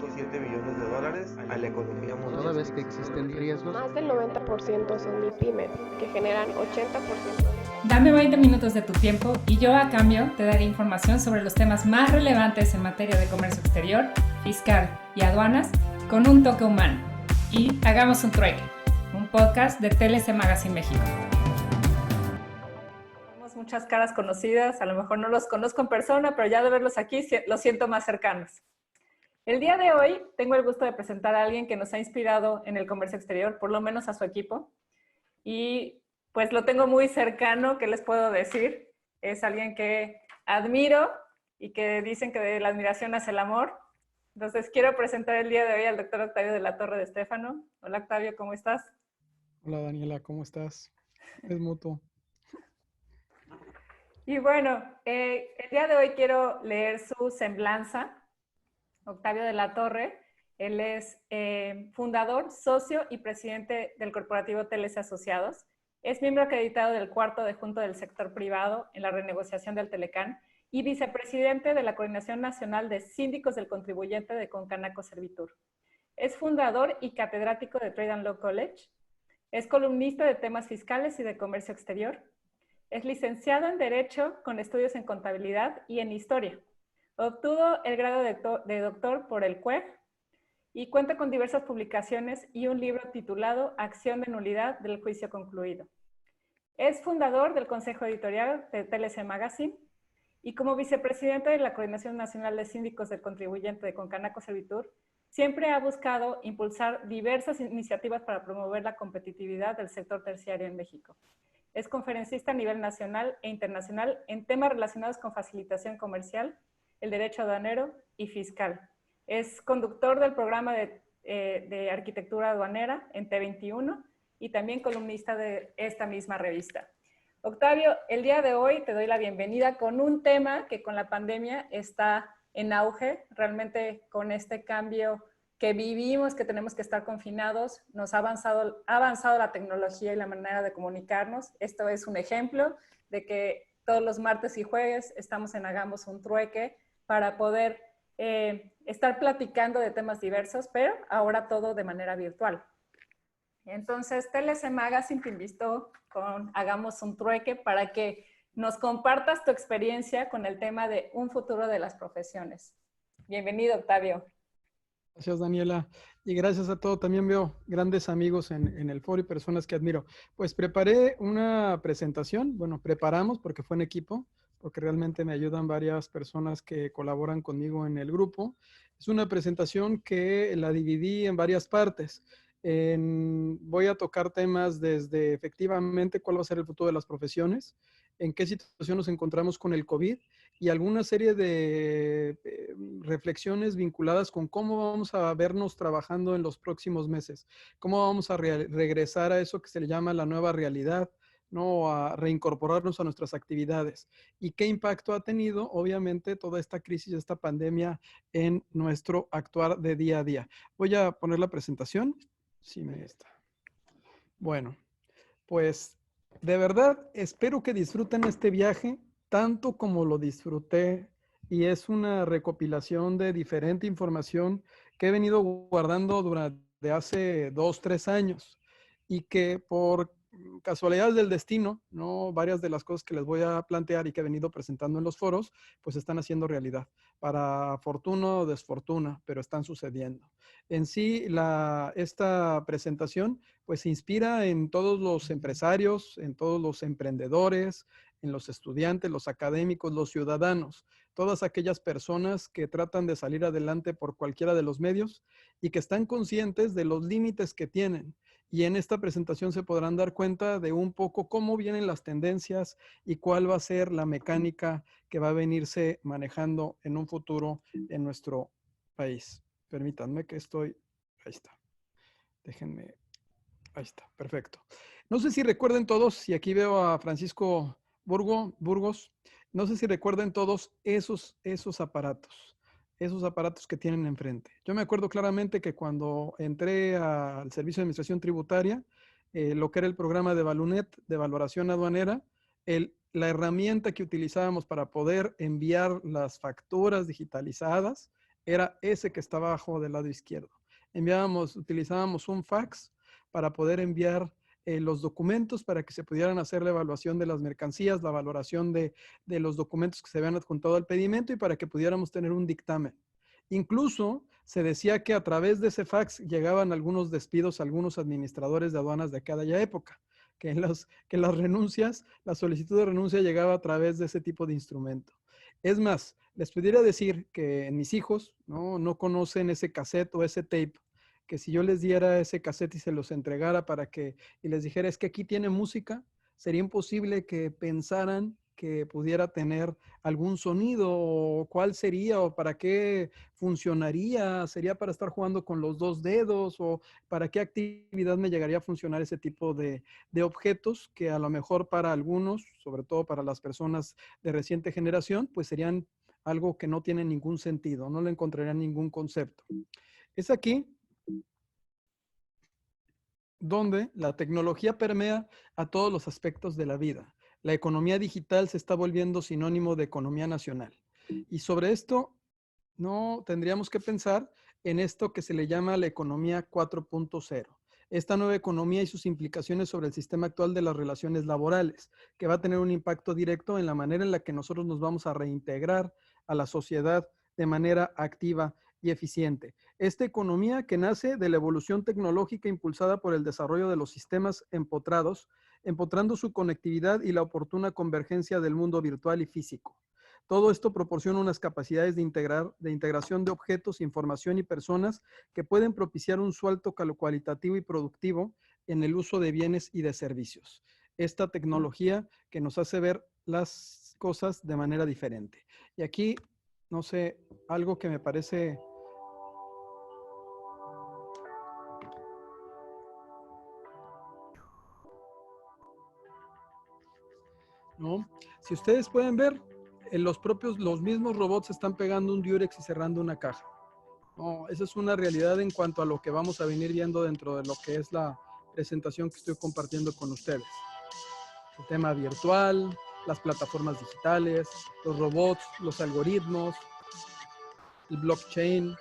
$1.7 billones a la economía mundial. Toda vez que existen riesgos. Más del 90% son MIPYMES, que generan 80%. Dame 20 minutos de tu tiempo y yo a cambio te daré información sobre los temas más relevantes en materia de comercio exterior, fiscal y aduanas con un toque humano. Y hagamos un trueque, un podcast de TLC Magazine México. Tenemos muchas caras conocidas, a lo mejor no los conozco en persona, pero ya de verlos aquí los siento más cercanos. El día de hoy tengo el gusto de presentar a alguien que nos ha inspirado en el comercio exterior, por lo menos a su equipo, y pues lo tengo muy cercano. ¿Qué les puedo decir? Es alguien que admiro y que dicen que de la admiración nace el amor. Entonces quiero presentar el día de hoy al doctor Octavio de la Torre de Estéfano. Hola Octavio, ¿cómo estás? Hola Daniela, ¿cómo estás? Es mutuo. Y bueno, el día de hoy quiero leer su semblanza. Octavio de la Torre, él es fundador, socio y presidente del corporativo TLC Asociados. Es miembro acreditado del cuarto de Junta del Sector Privado en la renegociación del Telecán y vicepresidente de la Coordinación Nacional de Síndicos del Contribuyente de Concanaco Servitur. Es fundador y catedrático de Trade and Law College. Es columnista de temas fiscales y de comercio exterior. Es licenciado en Derecho con estudios en Contabilidad y en Historia. Obtuvo el grado de doctor por el CUEG y cuenta con diversas publicaciones y un libro titulado Acción de nulidad del juicio concluido. Es fundador del Consejo Editorial de TLC Magazine y como vicepresidente de la Coordinación Nacional de Síndicos del Contribuyente de Concanaco Servitur, siempre ha buscado impulsar diversas iniciativas para promover la competitividad del sector terciario en México. Es conferencista a nivel nacional e internacional en temas relacionados con facilitación comercial, el derecho aduanero y fiscal. Es conductor del programa de arquitectura aduanera en T21 y también columnista de esta misma revista. Octavio, el día de hoy te doy la bienvenida con un tema que con la pandemia está en auge. Realmente con este cambio que vivimos, que tenemos que estar confinados, ha avanzado la tecnología y la manera de comunicarnos. Esto es un ejemplo de que todos los martes y jueves estamos en Hagamos un Trueque para poder estar platicando de temas diversos, pero ahora todo de manera virtual. Entonces, TLC Magazine te invitó con Hagamos un Trueque para que nos compartas tu experiencia con el tema de un futuro de las profesiones. Bienvenido, Octavio. Gracias, Daniela. Y gracias a todo. También veo grandes amigos en el foro y personas que admiro. Pues preparé una presentación. Bueno, preparamos porque fue en equipo, porque realmente me ayudan varias personas que colaboran conmigo en el grupo. Es una presentación que la dividí en varias partes. Voy a tocar temas desde efectivamente cuál va a ser el futuro de las profesiones, en qué situación nos encontramos con el COVID y alguna serie de reflexiones vinculadas con cómo vamos a vernos trabajando en los próximos meses, cómo vamos a regresar a eso que se le llama la nueva realidad, ¿no? A reincorporarnos a nuestras actividades y qué impacto ha tenido, obviamente, toda esta crisis, esta pandemia en nuestro actuar de día a día. Voy a poner la presentación. Sí, me está. Bueno, pues de verdad espero que disfruten este viaje tanto como lo disfruté y es una recopilación de diferente información que he venido guardando durante hace 2, 3 años y que por casualidades del destino, ¿no? Varias de las cosas que les voy a plantear y que he venido presentando en los foros, pues están haciendo realidad. Para fortuna o desfortuna, pero están sucediendo. En sí, esta presentación pues se inspira en todos los empresarios, en todos los emprendedores, en los estudiantes, los académicos, los ciudadanos, todas aquellas personas que tratan de salir adelante por cualquiera de los medios y que están conscientes de los límites que tienen. Y en esta presentación se podrán dar cuenta de un poco cómo vienen las tendencias y cuál va a ser la mecánica que va a venirse manejando en un futuro en nuestro país. Permítanme que ahí está. Déjenme, ahí está, perfecto. No sé si recuerden todos, y aquí veo a Francisco Burgos, no sé si recuerden todos esos aparatos que tienen enfrente. Yo me acuerdo claramente que cuando entré al Servicio de Administración Tributaria, lo que era el programa de Valunet, de valoración aduanera, la herramienta que utilizábamos para poder enviar las facturas digitalizadas era ese que estaba abajo del lado izquierdo. Utilizábamos un fax para poder enviar los documentos para que se pudieran hacer la evaluación de las mercancías, la valoración de los documentos que se habían adjuntado al pedimento y para que pudiéramos tener un dictamen. Incluso se decía que a través de ese fax llegaban algunos despidos a algunos administradores de aduanas de aquella época, que las renuncias, la solicitud de renuncia llegaba a través de ese tipo de instrumento. Es más, les pudiera decir que mis hijos no conocen ese cassette o ese tape, que si yo les diera ese cassette y se los entregara y les dijera, es que aquí tiene música, sería imposible que pensaran que pudiera tener algún sonido, o cuál sería, o para qué funcionaría, sería para estar jugando con los dos dedos, o para qué actividad me llegaría a funcionar ese tipo de objetos que a lo mejor para algunos, sobre todo para las personas de reciente generación, pues serían algo que no tiene ningún sentido, no le encontrarían ningún concepto. Es aquí donde la tecnología permea a todos los aspectos de la vida. La economía digital se está volviendo sinónimo de economía nacional. Y sobre esto, no tendríamos que pensar en esto que se le llama la economía 4.0. Esta nueva economía y sus implicaciones sobre el sistema actual de las relaciones laborales, que va a tener un impacto directo en la manera en la que nosotros nos vamos a reintegrar a la sociedad de manera activa y eficiente. Esta economía que nace de la evolución tecnológica impulsada por el desarrollo de los sistemas empotrando su conectividad y la oportuna convergencia del mundo virtual y físico. Todo esto proporciona unas capacidades de integración de objetos, información y personas que pueden propiciar un salto cualitativo y productivo en el uso de bienes y de servicios. Esta tecnología que nos hace ver las cosas de manera diferente. Y aquí, no sé, algo que me parece... ¿no? Si ustedes pueden ver, los mismos robots están pegando un Durex y cerrando una caja. No, esa es una realidad en cuanto a lo que vamos a venir viendo dentro de lo que es la presentación que estoy compartiendo con ustedes. El tema virtual, las plataformas digitales, los robots, los algoritmos, el blockchain,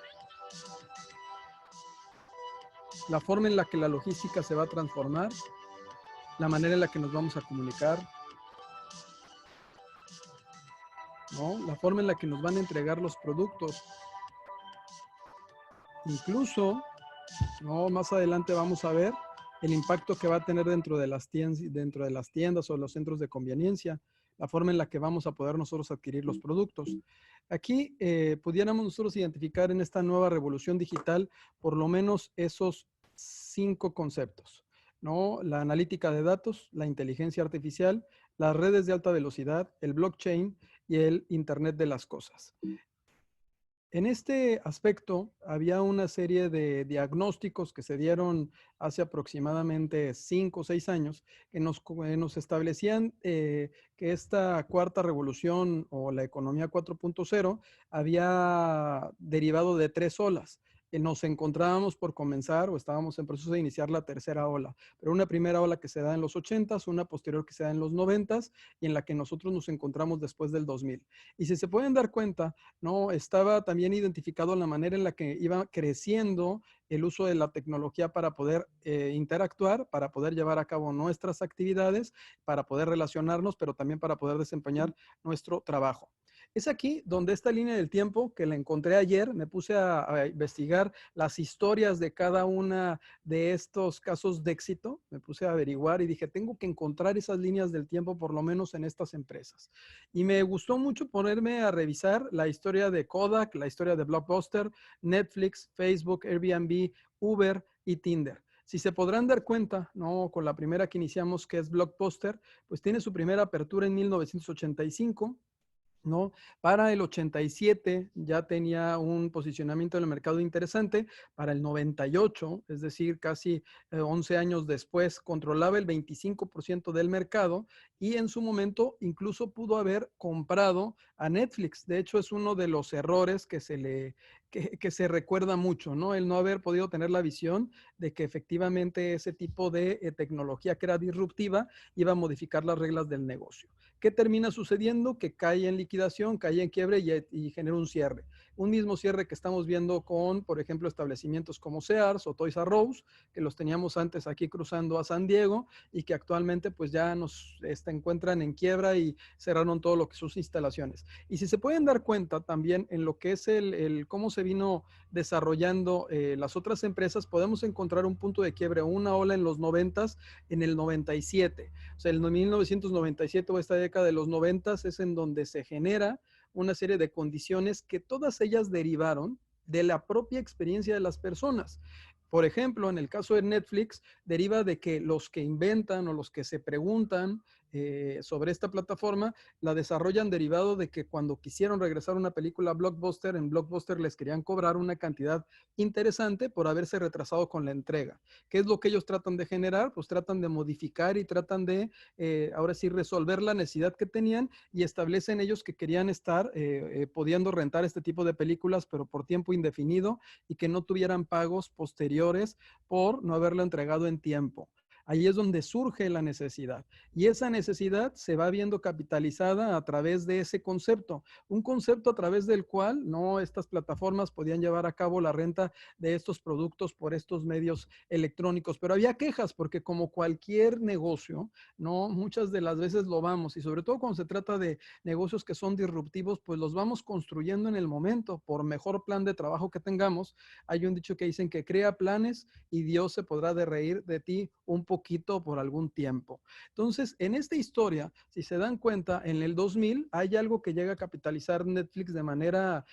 la forma en la que la logística se va a transformar, la manera en la que nos vamos a comunicar, ¿no? La forma en la que nos van a entregar los productos. Incluso, ¿no? Más adelante vamos a ver el impacto que va a tener dentro de las tiendas o los centros de conveniencia, la forma en la que vamos a poder nosotros adquirir los productos. Aquí pudiéramos nosotros identificar en esta nueva revolución digital por lo menos esos 5 conceptos, ¿no? La analítica de datos, la inteligencia artificial, las redes de alta velocidad, el blockchain y el Internet de las cosas. En este aspecto había una serie de diagnósticos que se dieron hace aproximadamente 5 o 6 años que nos establecían que esta cuarta revolución o la economía 4.0 había derivado de 3 olas. Nos encontrábamos por comenzar o estábamos en proceso de iniciar la tercera ola, pero una primera ola que se da en los 80s, una posterior que se da en los 90s y en la que nosotros nos encontramos después del 2000. Y si se pueden dar cuenta, ¿no? Estaba también identificado la manera en la que iba creciendo el uso de la tecnología para poder interactuar, para poder llevar a cabo nuestras actividades, para poder relacionarnos, pero también para poder desempeñar nuestro trabajo. Es aquí donde esta línea del tiempo que la encontré ayer, me puse a investigar las historias de cada una de estos casos de éxito, me puse a averiguar y dije, tengo que encontrar esas líneas del tiempo por lo menos en estas empresas. Y me gustó mucho ponerme a revisar la historia de Kodak, la historia de Blockbuster, Netflix, Facebook, Airbnb, Uber y Tinder. Si se podrán dar cuenta, ¿no? Con la primera que iniciamos, que es Blockbuster, pues tiene su primera apertura en 1985, ¿no? Para el 87 ya tenía un posicionamiento en el mercado interesante. Para el 98, es decir, casi 11 años después, controlaba el 25% del mercado y en su momento incluso pudo haber comprado a Netflix. De hecho, es uno de los errores que se recuerda mucho, ¿no? El no haber podido tener la visión de que efectivamente ese tipo de tecnología que era disruptiva iba a modificar las reglas del negocio. ¿Qué termina sucediendo? Que cae en liquidación, cae en quiebre y genera un cierre. un mismo cierre que estamos viendo con, por ejemplo, establecimientos como Sears o Toys R Us, que los teníamos antes aquí cruzando a San Diego y que actualmente pues ya nos encuentran en quiebra y cerraron todo lo que sus instalaciones. Y si se pueden dar cuenta también en lo que es cómo se vino desarrollando las otras empresas, podemos encontrar un punto de quiebre, una ola en los 90s, en el 97. O sea, el 1997 o esta década de los 90s es en donde se genera una serie de condiciones que todas ellas derivaron de la propia experiencia de las personas. Por ejemplo, en el caso de Netflix, deriva de que los que inventan o los que se preguntan sobre esta plataforma, la desarrollan derivado de que cuando quisieron regresar una película a Blockbuster, en Blockbuster les querían cobrar una cantidad interesante por haberse retrasado con la entrega. ¿Qué es lo que ellos tratan de generar? Pues tratan de modificar y tratan de, ahora sí, resolver la necesidad que tenían y establecen ellos que querían estar pudiendo rentar este tipo de películas, pero por tiempo indefinido y que no tuvieran pagos posteriores por no haberlo entregado en tiempo. Ahí es donde surge la necesidad y esa necesidad se va viendo capitalizada a través de ese concepto, un concepto a través del cual no estas plataformas podían llevar a cabo la renta de estos productos por estos medios electrónicos, pero había quejas porque como cualquier negocio, no muchas de las veces lo vamos y sobre todo cuando se trata de negocios que son disruptivos, pues los vamos construyendo en el momento por mejor plan de trabajo que tengamos. Hay un dicho que dicen que crea planes y Dios se podrá de reír de ti un poquito por algún tiempo. Entonces, en esta historia, si se dan cuenta, en el 2000 hay algo que llega a capitalizar Netflix de manera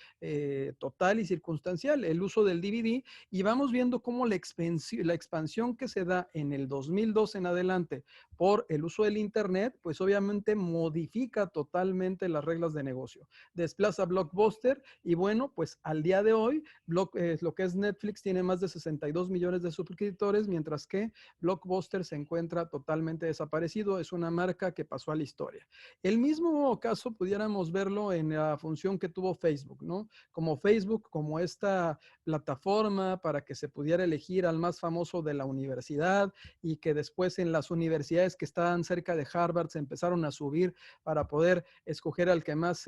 total y circunstancial, el uso del DVD, y vamos viendo cómo la expansión que se da en el 2002 en adelante por el uso del Internet, pues obviamente modifica totalmente las reglas de negocio. Desplaza Blockbuster y bueno, pues al día de hoy, lo que es Netflix tiene más de 62 millones de suscriptores, mientras que Blockbuster se encuentra totalmente desaparecido. Es una marca que pasó a la historia. El mismo caso pudiéramos verlo en la función que tuvo Facebook, ¿no? Como Facebook, como esta plataforma para que se pudiera elegir al más famoso de la universidad y que después en las universidades que estaban cerca de Harvard se empezaron a subir para poder escoger al que más,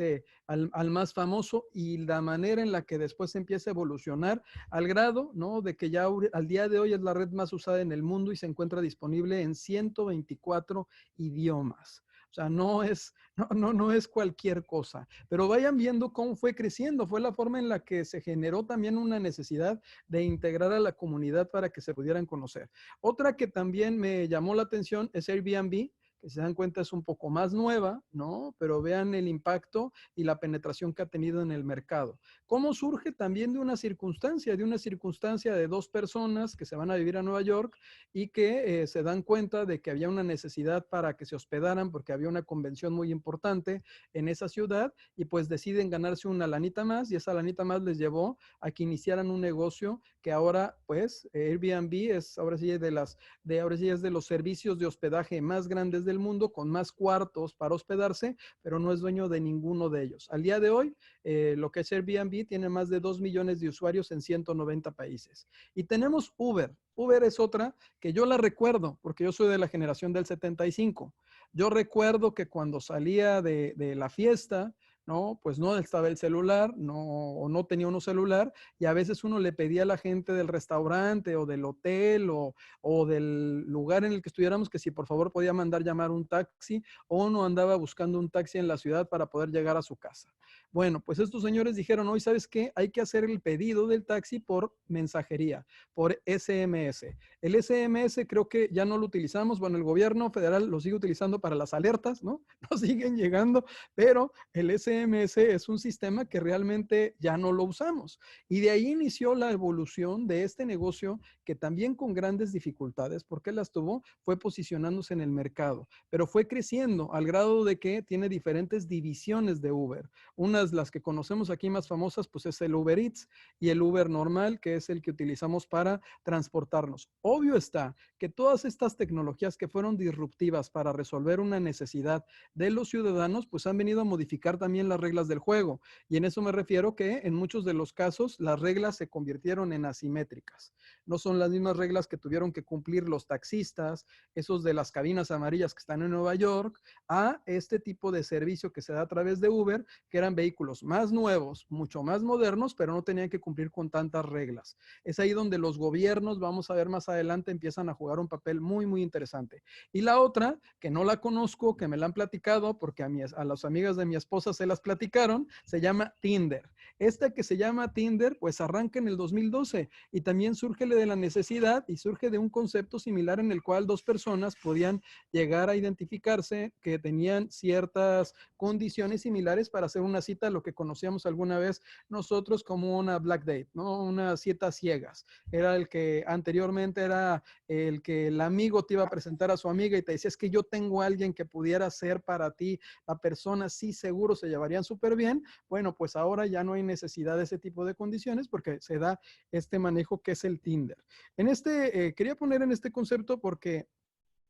al más famoso y la manera en la que después empieza a evolucionar al grado, ¿no? De que ya al día de hoy es la red más usada en el mundo y se encuentra disponible en 124 idiomas. O sea, no es cualquier cosa, pero vayan viendo cómo fue creciendo, fue la forma en la que se generó también una necesidad de integrar a la comunidad para que se pudieran conocer. Otra que también me llamó la atención es Airbnb, que se dan cuenta es un poco más nueva, ¿no? Pero vean el impacto y la penetración que ha tenido en el mercado. ¿Cómo surge? También de una circunstancia de dos personas que se van a vivir a Nueva York y que se dan cuenta de que había una necesidad para que se hospedaran porque había una convención muy importante en esa ciudad y pues deciden ganarse una lanita más y esa lanita más les llevó a que iniciaran un negocio que ahora pues Airbnb es ahora sí es de los servicios de hospedaje más grandes del mundo, con más cuartos para hospedarse, pero no es dueño de ninguno de ellos. Al día de hoy, lo que es Airbnb tiene más de 2 millones de usuarios en 190 países. Y tenemos Uber. Uber es otra que yo la recuerdo, porque yo soy de la generación del 75. Yo recuerdo que cuando salía de la fiesta, ¿no? Pues no estaba el celular, o no tenía uno celular, y a veces uno le pedía a la gente del restaurante o del hotel o del lugar en el que estuviéramos que si por favor podía mandar llamar un taxi, o uno andaba buscando un taxi en la ciudad para poder llegar a su casa. Bueno, pues estos señores dijeron, hoy, ¿sabes qué? Hay que hacer el pedido del taxi por mensajería, por SMS. El SMS creo que ya no lo utilizamos, bueno, el gobierno federal lo sigue utilizando para las alertas, ¿no? Nos siguen llegando, pero el SMS es un sistema que realmente ya no lo usamos. Y de ahí inició la evolución de este negocio que también con grandes dificultades, porque las tuvo, fue posicionándose en el mercado, pero fue creciendo al grado de que tiene diferentes divisiones de Uber. Unas, las que conocemos aquí más famosas, pues es el Uber Eats y el Uber normal, que es el que utilizamos para transportarnos. Obvio está que todas estas tecnologías que fueron disruptivas para resolver una necesidad de los ciudadanos, pues han venido a modificar también las reglas del juego. Y en eso me refiero que en muchos de los casos las reglas se convirtieron en asimétricas. No son las mismas reglas que tuvieron que cumplir los taxistas, esos de las cabinas amarillas que están en Nueva York, a este tipo de servicio que se da a través de Uber, que eran vehículos vehículos más nuevos, mucho más modernos, pero no tenían que cumplir con tantas reglas. Es ahí donde los gobiernos, vamos a ver más adelante, empiezan a jugar un papel muy, muy interesante. Y la otra, que no la conozco, que me la han platicado, porque a las amigas de mi esposa se las platicaron, se llama Tinder. Esta que se llama Tinder, pues arranca en el 2012 y también surge de la necesidad y surge de un concepto similar en el cual dos personas podían llegar a identificarse que tenían ciertas condiciones similares para hacer una cita, lo que conocíamos alguna vez nosotros como una black date, ¿no? Una cita ciegas. Era el que anteriormente era el que el amigo te iba a presentar a su amiga y te decía, es que yo tengo a alguien que pudiera ser para ti, la persona sí seguro se llevarían súper bien. Bueno, pues ahora ya no hay necesidad de ese tipo de condiciones porque se da este manejo que es el Tinder. Quería poner en este concepto porque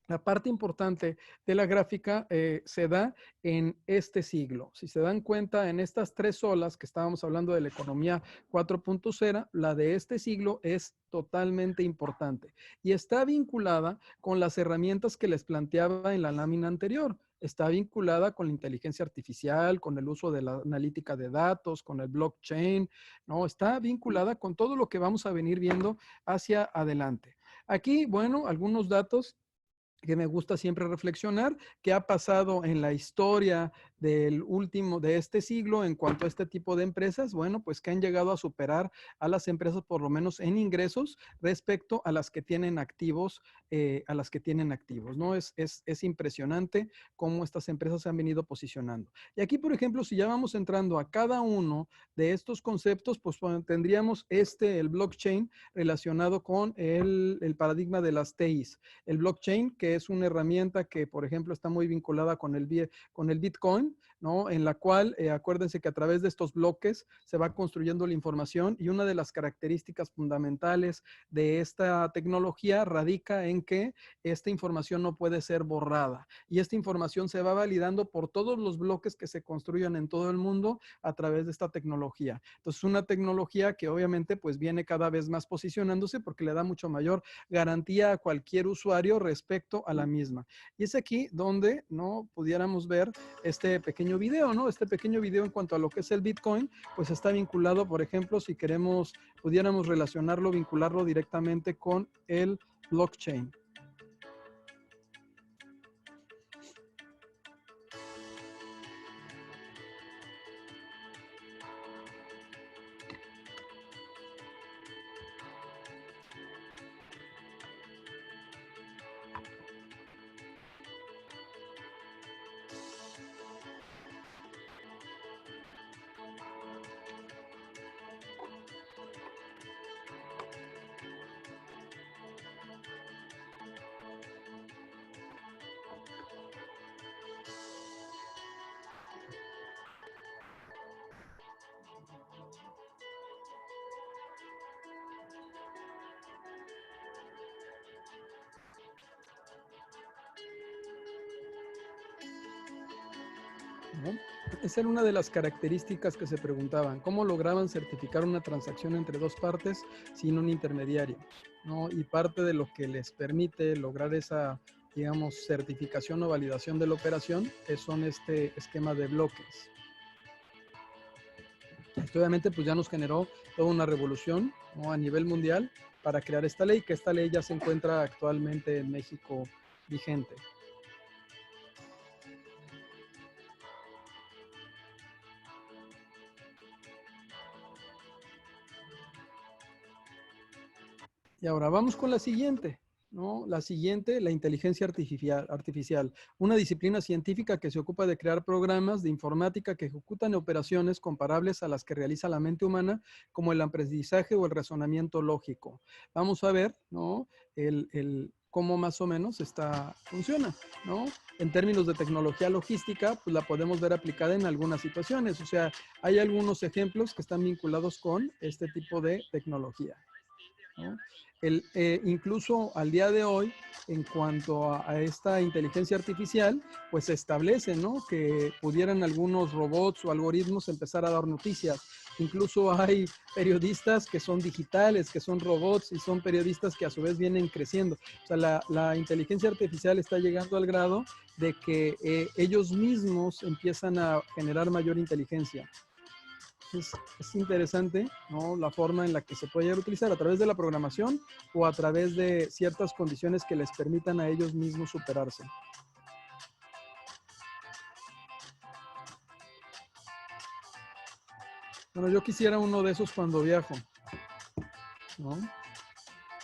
la parte importante de la gráfica se da en este siglo. Si se dan cuenta, en estas tres olas que estábamos hablando de la economía 4.0, la de este siglo es totalmente importante y está vinculada con las herramientas que les planteaba en la lámina anterior. Está vinculada con la inteligencia artificial, con el uso de la analítica de datos, con el blockchain, ¿no? Está vinculada con todo lo que vamos a venir viendo hacia adelante. Aquí, bueno, algunos datos que me gusta siempre reflexionar, qué ha pasado en la historia de este siglo en cuanto a este tipo de empresas. Bueno, pues que han llegado a superar a las empresas por lo menos en ingresos respecto a las que tienen activos, ¿no? Es impresionante cómo estas empresas se han venido posicionando. Y aquí, por ejemplo, si ya vamos entrando a cada uno de estos conceptos, pues tendríamos el blockchain relacionado con el paradigma de las TIs. El blockchain, que es una herramienta que, por ejemplo, está muy vinculada con el Bitcoin, ¿no? En la cual, acuérdense que a través de estos bloques se va construyendo la información y una de las características fundamentales de esta tecnología radica en que esta información no puede ser borrada y esta información se va validando por todos los bloques que se construyan en todo el mundo a través de esta tecnología. Entonces, una tecnología que obviamente pues viene cada vez más posicionándose porque le da mucho mayor garantía a cualquier usuario respecto a la misma. Y es aquí donde no pudiéramos ver este pequeño video, ¿no? Este pequeño video en cuanto a lo que es el Bitcoin, pues está vinculado, por ejemplo, si pudiéramos relacionarlo, vincularlo directamente con el blockchain. ¿No? Esa era una de las características que se preguntaban, ¿cómo lograban certificar una transacción entre dos partes sin un intermediario? ¿No? Y parte de lo que les permite lograr esa, digamos, certificación o validación de la operación son este esquema de bloques. Esto obviamente pues ya nos generó toda una revolución, ¿no? A nivel mundial para crear esta ley, que esta ley ya se encuentra actualmente en México vigente. Y ahora vamos con la siguiente, ¿no? La siguiente, la inteligencia artificial, una disciplina científica que se ocupa de crear programas de informática que ejecutan operaciones comparables a las que realiza la mente humana, como el aprendizaje o el razonamiento lógico. Vamos a ver, ¿no? Cómo más o menos funciona, ¿no? En términos de tecnología logística, pues la podemos ver aplicada en algunas situaciones. O sea, hay algunos ejemplos que están vinculados con este tipo de tecnología, ¿no? Incluso al día de hoy, en cuanto a esta inteligencia artificial, pues se establece, ¿no? Que pudieran algunos robots o algoritmos empezar a dar noticias. Incluso hay periodistas que son digitales, que son robots y son periodistas que a su vez vienen creciendo. O sea, la inteligencia artificial está llegando al grado de que ellos mismos empiezan a generar mayor inteligencia. Es interesante, ¿no? La forma en la que se puede llegar a utilizar a través de la programación o a través de ciertas condiciones que les permitan a ellos mismos superarse. Bueno, yo quisiera uno de esos cuando viajo, ¿no?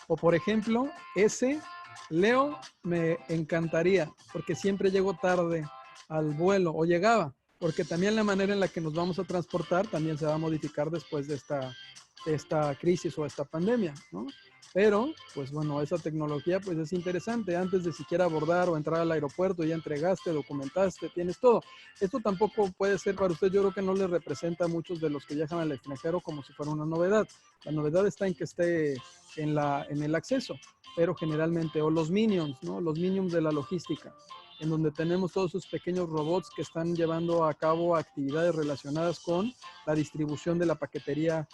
O por ejemplo, Leo me encantaría, porque siempre llego tarde al vuelo, o llegaba, porque también la manera en la que nos vamos a transportar también se va a modificar después de esta crisis o esta pandemia, ¿no? Pero, pues bueno, esa tecnología pues es interesante. Antes de siquiera abordar o entrar al aeropuerto, ya entregaste, documentaste, tienes todo. Esto tampoco puede ser para usted, yo creo que no le representa a muchos de los que viajan al extranjero como si fuera una novedad. La novedad está en que esté en el acceso, pero generalmente, o los minions, ¿no? Los minions de la logística, en donde tenemos todos esos pequeños robots que están llevando a cabo actividades relacionadas con la distribución de la paquetería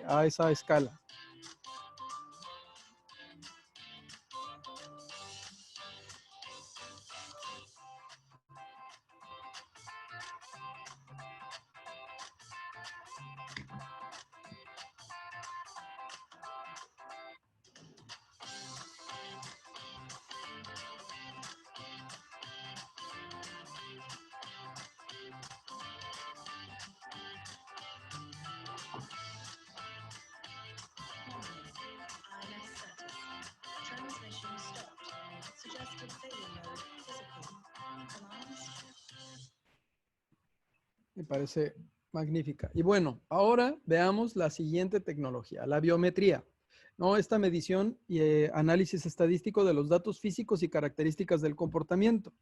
a esa escala. Me parece magnífica. Y bueno, ahora veamos la siguiente tecnología, la biometría, ¿no? Esta medición y análisis estadístico de los datos físicos y características del comportamiento.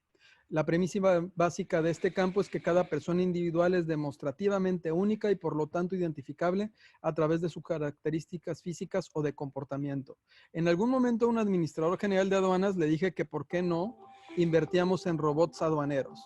La premisa básica de este campo es que cada persona individual es demostrativamente única y por lo tanto identificable a través de sus características físicas o de comportamiento. En algún momento un administrador general de aduanas le dije que por qué no invertíamos en robots aduaneros,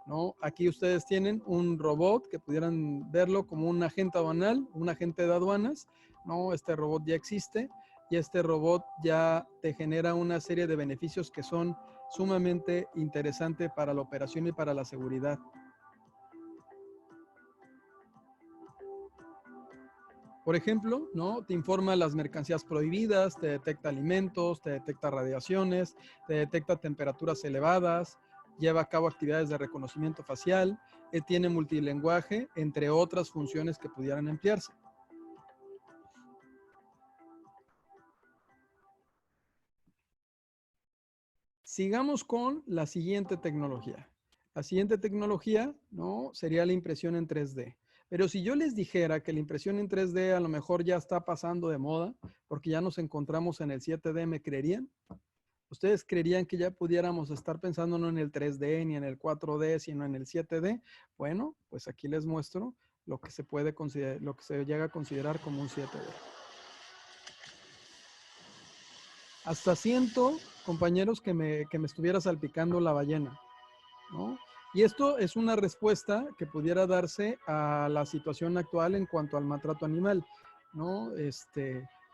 ¿no? Aquí ustedes tienen un robot que pudieran verlo como un agente aduanal, un agente de aduanas, ¿no? Este robot ya existe y este robot ya te genera una serie de beneficios que son sumamente interesantes para la operación y para la seguridad. Por ejemplo, ¿no? Te informa las mercancías prohibidas, te detecta alimentos, te detecta radiaciones, te detecta temperaturas elevadas, lleva a cabo actividades de reconocimiento facial, tiene multilingüaje, entre otras funciones que pudieran emplearse. Sigamos con la siguiente tecnología. La siguiente tecnología, ¿no? Sería la impresión en 3D. Pero si yo les dijera que la impresión en 3D a lo mejor ya está pasando de moda, porque ya nos encontramos en el 7D, ¿me creerían? ¿Ustedes creerían que ya pudiéramos estar pensando no en el 3D ni en el 4D, sino en el 7D? Bueno, pues aquí les muestro lo que se puede considerar, lo que se llega a considerar como un 7D. Hasta siento, compañeros, que me estuviera salpicando la ballena, ¿no? Y esto es una respuesta que pudiera darse a la situación actual en cuanto al maltrato animal, ¿no?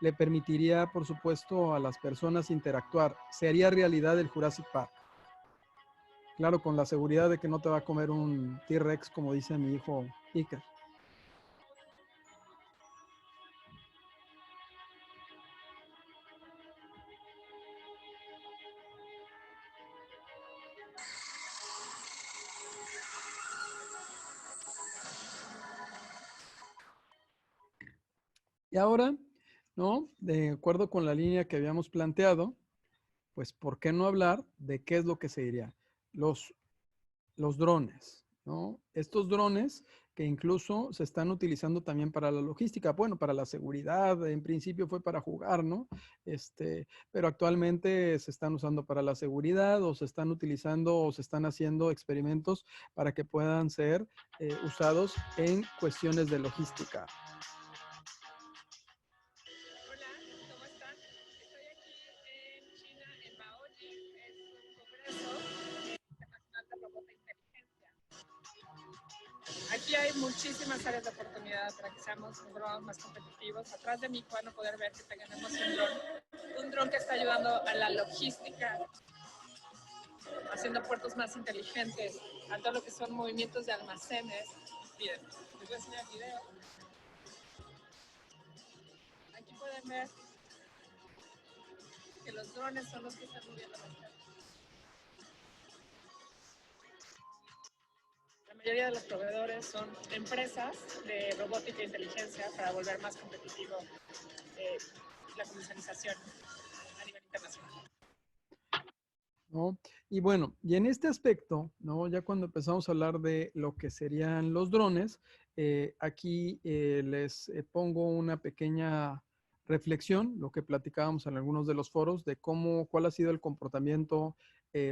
Le permitiría, por supuesto, a las personas interactuar. Se haría realidad el Jurassic Park. Claro, con la seguridad de que no te va a comer un T-Rex, como dice mi hijo Iker. Y ahora, ¿no? De acuerdo con la línea que habíamos planteado, pues, ¿por qué no hablar de qué es lo que se diría? Los drones, ¿no? Estos drones que incluso se están utilizando también para la logística, bueno, para la seguridad, en principio fue para jugar, ¿no? Pero actualmente se están usando para la seguridad o se están utilizando o se están haciendo experimentos para que puedan ser usados en cuestiones de logística. Aquí hay muchísimas áreas de oportunidad para que seamos más competitivos. Atrás de mí van a poder ver que tenemos un dron que está ayudando a la logística, haciendo puertos más inteligentes, a todo lo que son movimientos de almacenes Bien, les voy a enseñar el video. Aquí pueden ver que los drones son los que están moviendo las calles. La mayoría de los proveedores son empresas de robótica e inteligencia para volver más competitivo la comercialización a nivel internacional. ¿No? Y bueno, y en este aspecto, ¿no? Ya cuando empezamos a hablar de lo que serían los drones, aquí les pongo una pequeña reflexión, lo que platicábamos en algunos de los foros, de cuál ha sido el comportamiento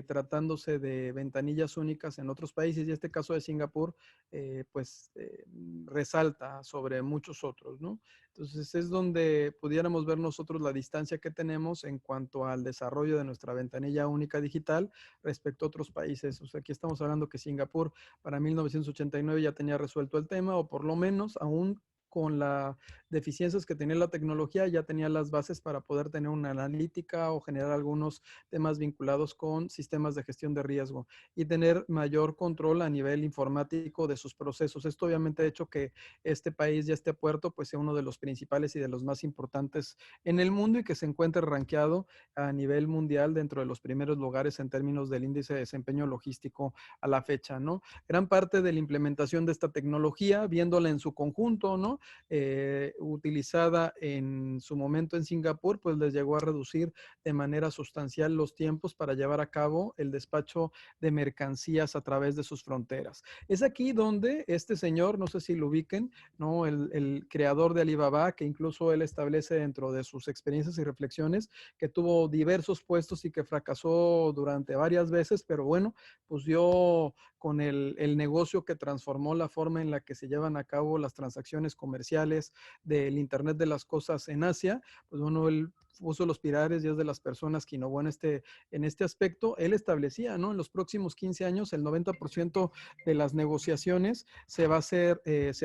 tratándose de ventanillas únicas en otros países, y este caso de Singapur, resalta sobre muchos otros, ¿no? Entonces es donde pudiéramos ver nosotros la distancia que tenemos en cuanto al desarrollo de nuestra ventanilla única digital respecto a otros países. O sea, aquí estamos hablando que Singapur para 1989 ya tenía resuelto el tema, o por lo menos aún con las deficiencias que tenía la tecnología, ya tenía las bases para poder tener una analítica o generar algunos temas vinculados con sistemas de gestión de riesgo y tener mayor control a nivel informático de sus procesos. Esto obviamente ha hecho que este país y este puerto pues sea uno de los principales y de los más importantes en el mundo y que se encuentre rankeado a nivel mundial dentro de los primeros lugares en términos del índice de desempeño logístico a la fecha, ¿no? Gran parte de la implementación de esta tecnología, viéndola en su conjunto, ¿no? Utilizada en su momento en Singapur, pues les llegó a reducir de manera sustancial los tiempos para llevar a cabo el despacho de mercancías a través de sus fronteras. Es aquí donde este señor, no sé si lo ubiquen, ¿no? El creador de Alibaba, que incluso él establece dentro de sus experiencias y reflexiones que tuvo diversos puestos y que fracasó durante varias veces, pero bueno, pues dio con el negocio que transformó la forma en la que se llevan a cabo las transacciones comerciales del Internet de las cosas en Asia. Pues bueno, él puso los pilares y es de las personas que innovó en este aspecto. Él establecía, ¿no? En los próximos 15 años, el 90% de las negociaciones se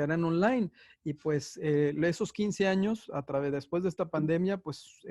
harán online. Y pues esos 15 años, después de esta pandemia, pues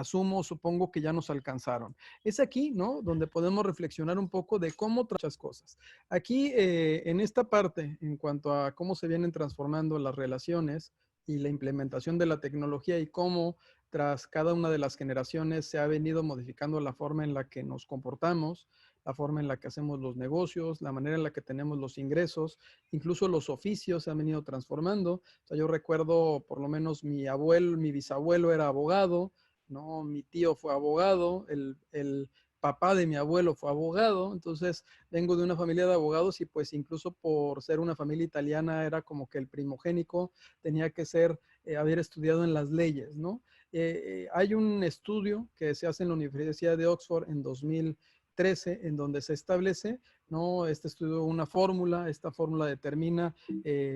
supongo que ya nos alcanzaron. Es aquí, ¿no? Donde podemos reflexionar un poco de cómo muchas cosas. Aquí, en esta parte, en cuanto a cómo se vienen transformando las relaciones y la implementación de la tecnología y cómo tras cada una de las generaciones se ha venido modificando la forma en la que nos comportamos, la forma en la que hacemos los negocios, la manera en la que tenemos los ingresos, incluso los oficios se han venido transformando. O sea, yo recuerdo, por lo menos mi bisabuelo era abogado, ¿no? Mi tío fue abogado, el papá de mi abuelo fue abogado, entonces vengo de una familia de abogados y pues incluso por ser una familia italiana era como que el primogénico tenía que haber estudiado en las leyes, ¿no? Hay un estudio que se hace en la Universidad de Oxford en 2013 en donde se establece, ¿no? Este estudio, esta fórmula determina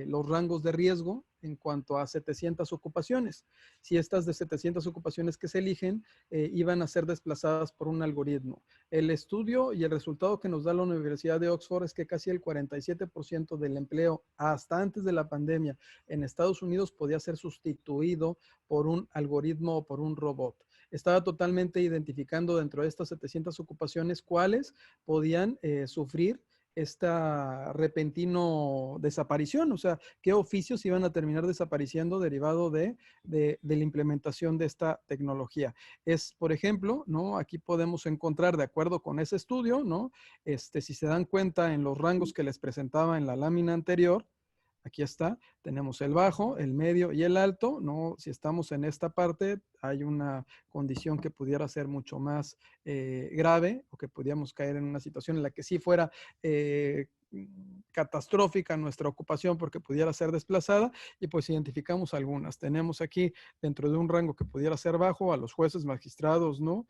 los rangos de riesgo en cuanto a 700 ocupaciones. Si estas de 700 ocupaciones que se eligen iban a ser desplazadas por un algoritmo. El estudio y el resultado que nos da la Universidad de Oxford es que casi el 47% del empleo hasta antes de la pandemia en Estados Unidos podía ser sustituido por un algoritmo o por un robot. Estaba totalmente identificando dentro de estas 700 ocupaciones cuáles podían sufrir esta repentino desaparición, o sea, qué oficios iban a terminar desapareciendo derivado de la implementación de esta tecnología. Es, por ejemplo, ¿no? Aquí podemos encontrar, de acuerdo con ese estudio, ¿no? Si se dan cuenta en los rangos que les presentaba en la lámina anterior, aquí está, tenemos el bajo, el medio y el alto, ¿no? Si estamos en esta parte, hay una condición que pudiera ser mucho más grave o que pudiéramos caer en una situación en la que sí fuera catastrófica nuestra ocupación porque pudiera ser desplazada y pues identificamos algunas. Tenemos aquí dentro de un rango que pudiera ser bajo a los jueces, magistrados, ¿no?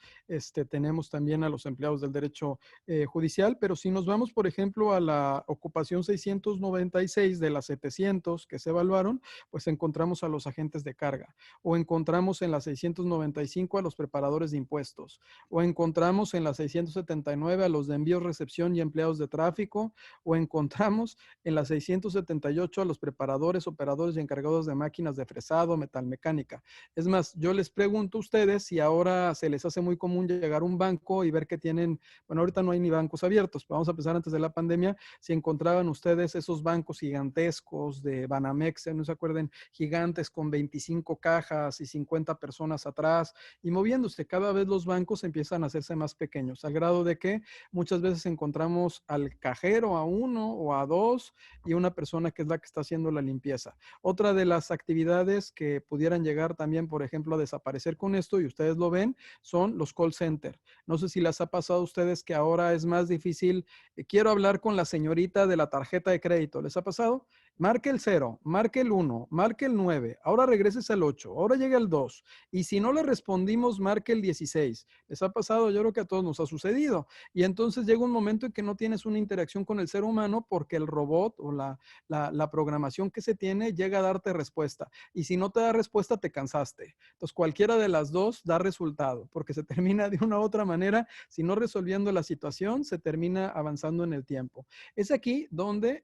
Tenemos también a los empleados del derecho judicial, pero si nos vamos, por ejemplo, a la ocupación 696 de las 700 que se evaluaron, pues encontramos a los agentes de carga, o encontramos en la 695 a los preparadores de impuestos, o encontramos en la 679 a los de envíos, recepción y empleados de tráfico, o o encontramos en la 678 a los preparadores, operadores y encargados de máquinas de fresado, metalmecánica. Es más, yo les pregunto a ustedes si ahora se les hace muy común llegar a un banco y ver que tienen, bueno, ahorita no hay ni bancos abiertos, pero vamos a pensar antes de la pandemia, si encontraban ustedes esos bancos gigantescos de Banamex, no se acuerden, gigantes con 25 cajas y 50 personas atrás y moviéndose. Cada vez los bancos empiezan a hacerse más pequeños, al grado de que muchas veces encontramos al cajero a uno o a dos y una persona que es la que está haciendo la limpieza. Otra de las actividades que pudieran llegar también, por ejemplo, a desaparecer con esto, y ustedes lo ven, son los call center. No sé si les ha pasado a ustedes que ahora es más difícil. Quiero hablar con la señorita de la tarjeta de crédito. ¿Les ha pasado? Marque el 0, marque el 1, marque el 9, ahora regreses al 8, ahora llega el 2. Y si no le respondimos, marque el 16. ¿Les ha pasado? Yo creo que a todos nos ha sucedido. Y entonces llega un momento en que no tienes una interacción con el ser humano porque el robot o la programación que se tiene llega a darte respuesta. Y si no te da respuesta, te cansaste. Entonces, cualquiera de las dos da resultado porque se termina de una u otra manera, si no resolviendo la situación, se termina avanzando en el tiempo. Es aquí donde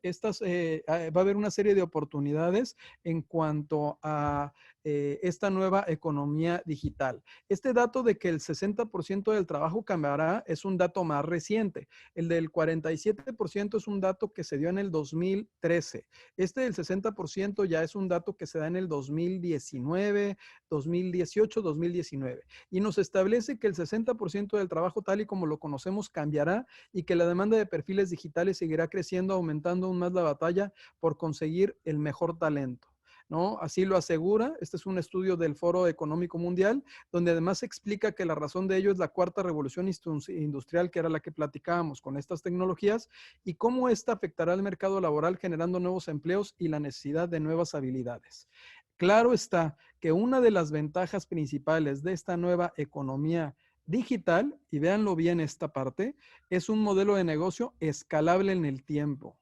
va a haber una serie de oportunidades en cuanto a esta nueva economía digital. Este dato de que el 60% del trabajo cambiará es un dato más reciente. El del 47% es un dato que se dio en el 2013. Este del 60% ya es un dato que se da en el 2019, 2018, 2019. Y nos establece que el 60% del trabajo tal y como lo conocemos cambiará y que la demanda de perfiles digitales seguirá creciendo, aumentando aún más la batalla por conseguir el mejor talento, ¿no? Así lo asegura. Este es un estudio del Foro Económico Mundial, donde además explica que la razón de ello es la cuarta revolución industrial, que era la que platicábamos con estas tecnologías, y cómo esta afectará al mercado laboral generando nuevos empleos y la necesidad de nuevas habilidades. Claro está que una de las ventajas principales de esta nueva economía digital, y véanlo bien esta parte, es un modelo de negocio escalable en el tiempo.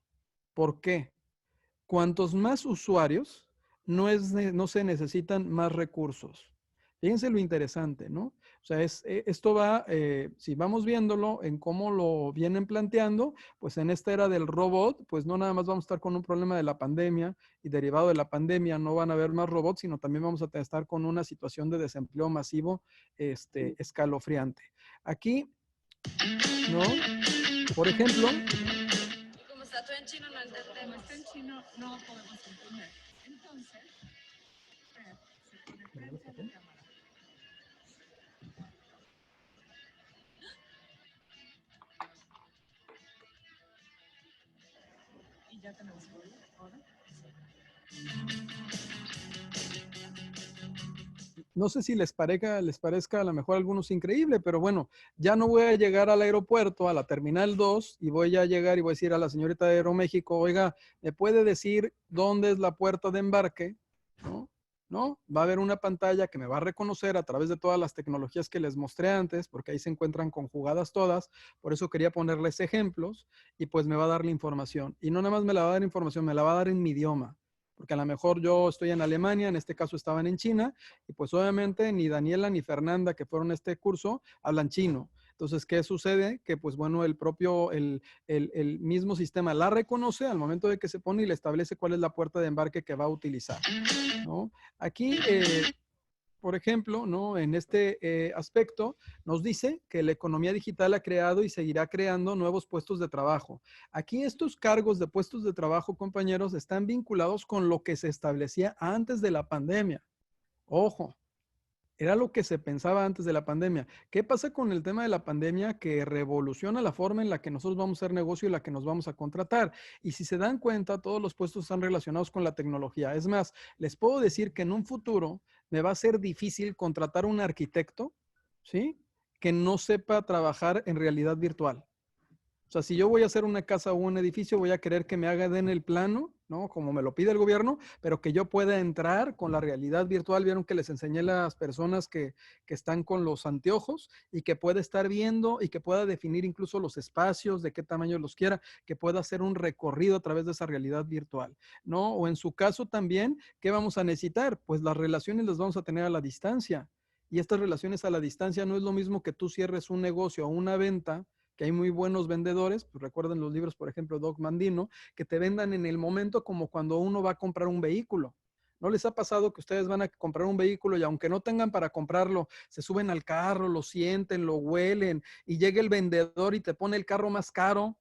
¿Por qué? Cuantos más usuarios, no se necesitan más recursos. Fíjense lo interesante, ¿no? O sea, esto va, si vamos viéndolo en cómo lo vienen planteando, pues en esta era del robot, pues no nada más vamos a estar con un problema de la pandemia y derivado de la pandemia no van a haber más robots, sino también vamos a estar con una situación de desempleo masivo, escalofriante. Aquí, ¿no? Por ejemplo, Como está todo en chino, no entendemos. Como está en chino, no podemos entender. Entonces, se pone frente a la cámara. Y ya tenemos ahora. no sé si les parezca a lo mejor a algunos increíble, pero bueno, ya no voy a llegar al aeropuerto, a la Terminal 2, y voy a llegar y voy a decir a la señorita de Aeroméxico, oiga, ¿me puede decir dónde es la puerta de embarque? ¿No? ¿No? Va a haber una pantalla que me va a reconocer a través de todas las tecnologías que les mostré antes, porque ahí se encuentran conjugadas todas, por eso quería ponerles ejemplos, y pues me va a dar la información. Y no nada más me la va a dar información, me la va a dar en mi idioma. Porque a lo mejor yo estoy en Alemania, en este caso estaban en China, y pues obviamente ni Daniela ni Fernanda que fueron a este curso hablan chino. Entonces, ¿qué sucede? Que pues bueno, el mismo sistema la reconoce al momento de que se pone y le establece cuál es la puerta de embarque que va a utilizar, ¿no? Aquí, por ejemplo, ¿no? En este aspecto nos dice que la economía digital ha creado y seguirá creando nuevos puestos de trabajo. Aquí estos cargos de puestos de trabajo, compañeros, están vinculados con lo que se establecía antes de la pandemia. Ojo, era lo que se pensaba antes de la pandemia. ¿Qué pasa con el tema de la pandemia? Que revoluciona la forma en la que nosotros vamos a hacer negocio y la que nos vamos a contratar. Y si se dan cuenta, todos los puestos están relacionados con la tecnología. Es más, les puedo decir que en un futuro me va a ser difícil contratar un arquitecto, ¿sí? Que no sepa trabajar en realidad virtual. O sea, si yo voy a hacer una casa o un edificio, voy a querer que me den el plano, ¿no? Como me lo pide el gobierno, pero que yo pueda entrar con la realidad virtual. Vieron que les enseñé a las personas que están con los anteojos y que pueda estar viendo y que pueda definir incluso los espacios, de qué tamaño los quiera, que pueda hacer un recorrido a través de esa realidad virtual, ¿no? O en su caso también, ¿qué vamos a necesitar? Pues las relaciones las vamos a tener a la distancia. Y estas relaciones a la distancia no es lo mismo que tú cierres un negocio o una venta, que hay muy buenos vendedores, pues recuerden los libros, por ejemplo, Doc Mandino, que te vendan en el momento como cuando uno va a comprar un vehículo. ¿No les ha pasado que ustedes van a comprar un vehículo y aunque no tengan para comprarlo, se suben al carro, lo sienten, lo huelen y llega el vendedor y te pone el carro más caro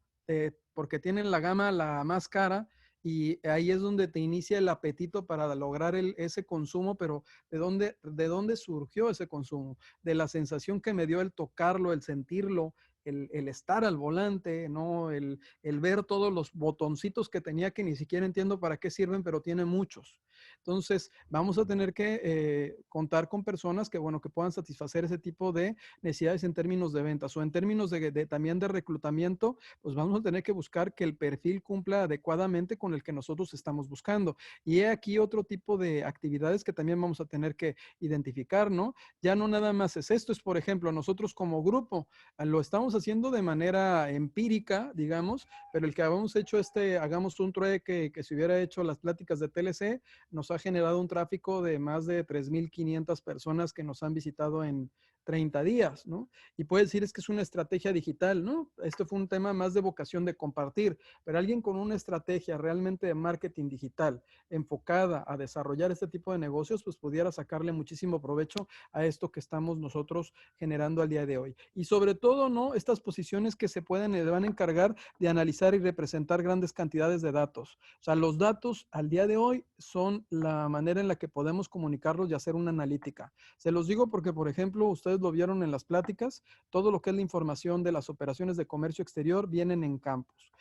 porque tienen la gama la más cara? Y ahí es donde te inicia el apetito para lograr ese consumo, pero ¿de dónde surgió ese consumo? De la sensación que me dio el tocarlo, el sentirlo, el estar al volante, ¿no? El ver todos los botoncitos que tenía que ni siquiera entiendo para qué sirven, pero tiene muchos. Entonces, vamos a tener que contar con personas que, bueno, que puedan satisfacer ese tipo de necesidades en términos de ventas o en términos también de reclutamiento, pues vamos a tener que buscar que el perfil cumpla adecuadamente con el que nosotros estamos buscando. Y he aquí otro tipo de actividades que también vamos a tener que identificar, ¿no? Ya no nada más es esto, es por ejemplo, nosotros como grupo lo estamos haciendo de manera empírica, digamos, pero el que habíamos hecho hagamos un trueque que se hubiera hecho las pláticas de TLC, nos ha generado un tráfico de más de 3,500 personas que nos han visitado en 30 días, ¿no? Y puede decir es que es una estrategia digital, ¿no? Esto fue un tema más de vocación de compartir, pero alguien con una estrategia realmente de marketing digital enfocada a desarrollar este tipo de negocios, pues pudiera sacarle muchísimo provecho a esto que estamos nosotros generando al día de hoy. Y sobre todo, ¿no? Estas posiciones que se van a encargar de analizar y representar grandes cantidades de datos. O sea, los datos al día de hoy son la manera en la que podemos comunicarlos y hacer una analítica. Se los digo porque, por ejemplo, ustedes lo vieron en las pláticas, todo lo que es la información de las operaciones de comercio exterior vienen en campos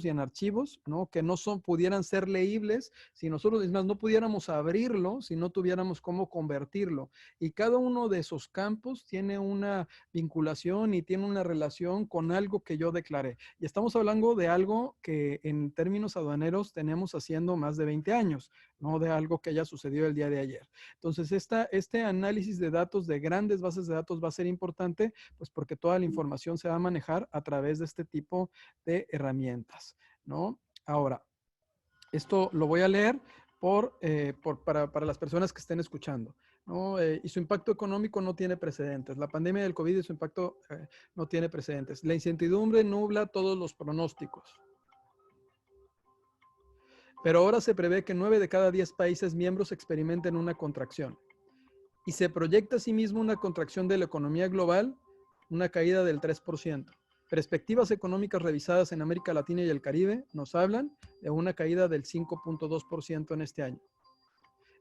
y en archivos, ¿no? Que no pudieran ser leíbles si nosotros mismos no pudiéramos abrirlo, si no tuviéramos cómo convertirlo. Y cada uno de esos campos tiene una vinculación y tiene una relación con algo que yo declaré. Y estamos hablando de algo que en términos aduaneros tenemos haciendo más de 20 años, no de algo que haya sucedido el día de ayer. Entonces, este análisis de datos, de grandes bases de datos, va a ser importante, pues porque toda la información se va a manejar a través de este tipo de herramientas, ¿no? Ahora, esto lo voy a leer para las personas que estén escuchando, ¿no? Y su impacto económico no tiene precedentes. La pandemia del COVID y su impacto no tiene precedentes. La incertidumbre nubla todos los pronósticos. Pero ahora se prevé que 9 de cada 10 países miembros experimenten una contracción. Y se proyecta asimismo una contracción de la economía global, una caída del 3%. Perspectivas económicas revisadas en América Latina y el Caribe nos hablan de una caída del 5.2% en este año.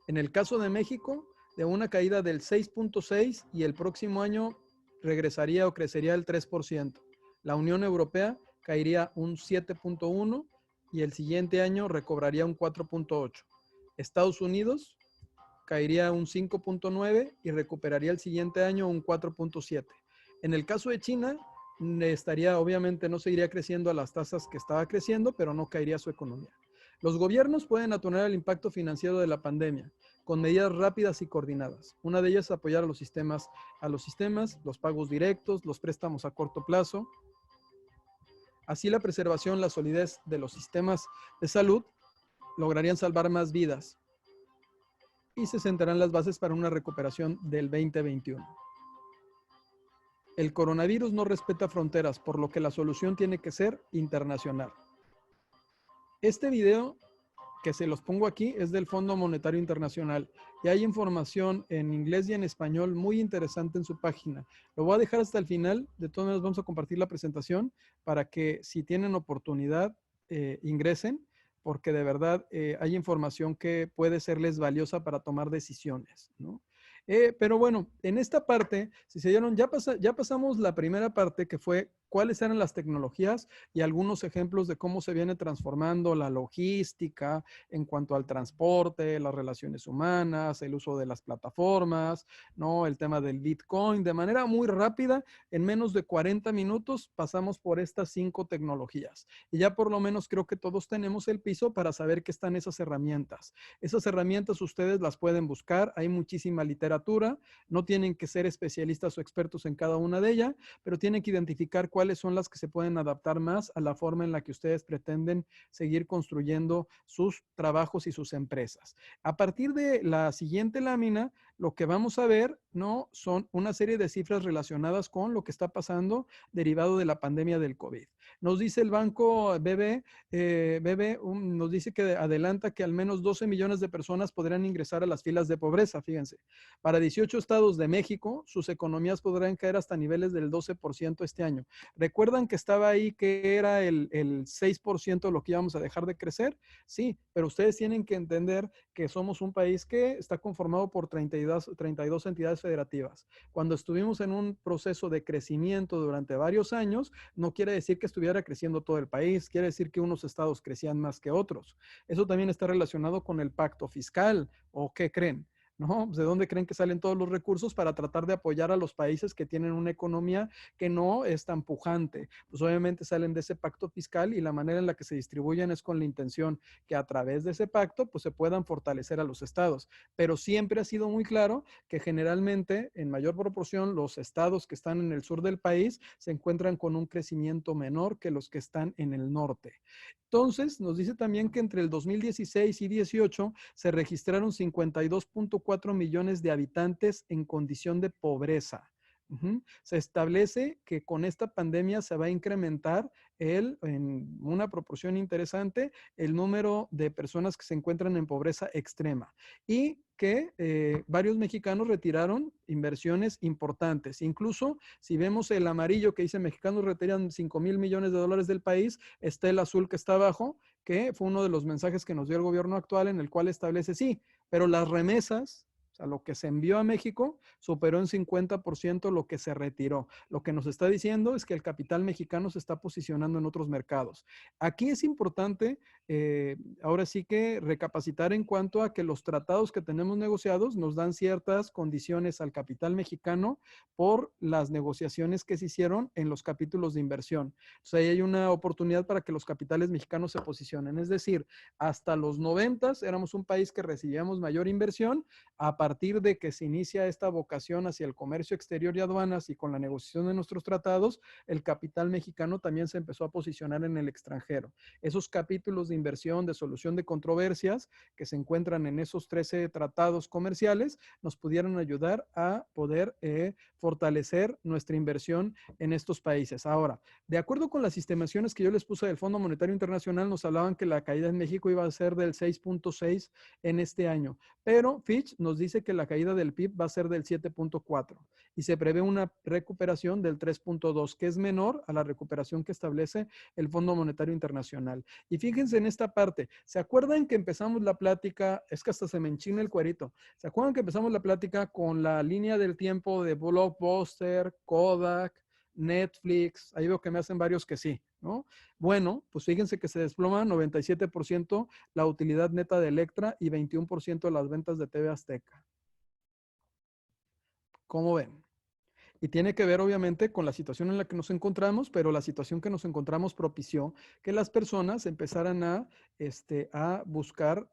En el caso de México, de una caída del 6.6% y el próximo año regresaría o crecería el 3%. La Unión Europea caería un 7.1% y el siguiente año recobraría un 4.8%. Estados Unidos caería un 5.9% y recuperaría el siguiente año un 4.7%. En el caso de China, obviamente no seguiría creciendo a las tasas que estaba creciendo, pero no caería su economía. Los gobiernos pueden atenuar el impacto financiero de la pandemia con medidas rápidas y coordinadas. Una de ellas es apoyar a los sistemas, los pagos directos, los préstamos a corto plazo. Así la preservación, la solidez de los sistemas de salud lograrían salvar más vidas y se sentarán las bases para una recuperación del 2021. El coronavirus no respeta fronteras, por lo que la solución tiene que ser internacional. Este video que se los pongo aquí es del Fondo Monetario Internacional y hay información en inglés y en español muy interesante en su página. Lo voy a dejar hasta el final. De todas maneras vamos a compartir la presentación para que si tienen oportunidad ingresen, porque de verdad hay información que puede serles valiosa para tomar decisiones, ¿no? Pero bueno, en esta parte, si se dieron, ya pasamos la primera parte que fue cuáles eran las tecnologías y algunos ejemplos de cómo se viene transformando la logística en cuanto al transporte, las relaciones humanas, el uso de las plataformas, ¿no? El tema del Bitcoin. De manera muy rápida, en menos de 40 minutos pasamos por estas 5 tecnologías. Y ya por lo menos creo que todos tenemos el piso para saber qué están esas herramientas. Esas herramientas ustedes las pueden buscar, hay muchísima literatura, no tienen que ser especialistas o expertos en cada una de ellas, pero tienen que identificar cuáles son las que se pueden adaptar más a la forma en la que ustedes pretenden seguir construyendo sus trabajos y sus empresas. A partir de la siguiente lámina, lo que vamos a ver, ¿no? Son una serie de cifras relacionadas con lo que está pasando derivado de la pandemia del COVID. Nos dice el banco nos dice que adelanta que al menos 12 millones de personas podrán ingresar a las filas de pobreza, fíjense. Para 18 estados de México, sus economías podrán caer hasta niveles del 12% este año. ¿Recuerdan que estaba ahí que era el 6% lo que íbamos a dejar de crecer? Sí, pero ustedes tienen que entender que somos un país que está conformado por 32 entidades federativas. Cuando estuvimos en un proceso de crecimiento durante varios años, no quiere decir que estuviera creciendo todo el país, quiere decir que unos estados crecían más que otros. Eso también está relacionado con el pacto fiscal, ¿o qué creen? ¿No? ¿De dónde creen que salen todos los recursos para tratar de apoyar a los países que tienen una economía que no es tan pujante? Pues obviamente salen de ese pacto fiscal y la manera en la que se distribuyen es con la intención que a través de ese pacto pues se puedan fortalecer a los estados. Pero siempre ha sido muy claro que generalmente en mayor proporción los estados que están en el sur del país se encuentran con un crecimiento menor que los que están en el norte. Entonces, nos dice también que entre el 2016 y 18 se registraron 52.4 millones de habitantes en condición de pobreza. Se establece que con esta pandemia se va a incrementar en una proporción interesante el número de personas que se encuentran en pobreza extrema y que varios mexicanos retiraron inversiones importantes. Incluso si vemos el amarillo que dice mexicanos retiran 5,000 millones de dólares del país, está el azul que está abajo, que fue uno de los mensajes que nos dio el gobierno actual en el cual establece sí, pero las remesas, o sea, lo que se envió a México superó en 50% lo que se retiró. Lo que nos está diciendo es que el capital mexicano se está posicionando en otros mercados. Aquí es importante, ahora sí que recapacitar en cuanto a que los tratados que tenemos negociados nos dan ciertas condiciones al capital mexicano por las negociaciones que se hicieron en los capítulos de inversión. Entonces ahí hay una oportunidad para que los capitales mexicanos se posicionen. Es decir, hasta los 90 éramos un país que recibíamos mayor inversión. A partir de que se inicia esta vocación hacia el comercio exterior y aduanas y con la negociación de nuestros tratados, el capital mexicano también se empezó a posicionar en el extranjero. Esos capítulos de inversión, de solución de controversias que se encuentran en esos 13 tratados comerciales, nos pudieron ayudar a poder fortalecer nuestra inversión en estos países. Ahora, de acuerdo con las estimaciones que yo les puse del Fondo Monetario Internacional, nos hablaban que la caída en México iba a ser del 6.6 en este año, pero Fitch nos dice que la caída del PIB va a ser del 7.4 y se prevé una recuperación del 3.2, que es menor a la recuperación que establece el Fondo Monetario Internacional. Y fíjense en esta parte, ¿se acuerdan que empezamos la plática? Es que hasta se me enchina el cuerito. ¿Se acuerdan que empezamos la plática con la línea del tiempo de Blockbuster, Kodak, Netflix? Ahí veo que me hacen varios que sí, ¿no? Bueno, pues fíjense que se desploma 97% la utilidad neta de Electra y 21% las ventas de TV Azteca. ¿Cómo ven? Y tiene que ver obviamente con la situación en la que nos encontramos, pero la situación que nos encontramos propició que las personas empezaran a buscar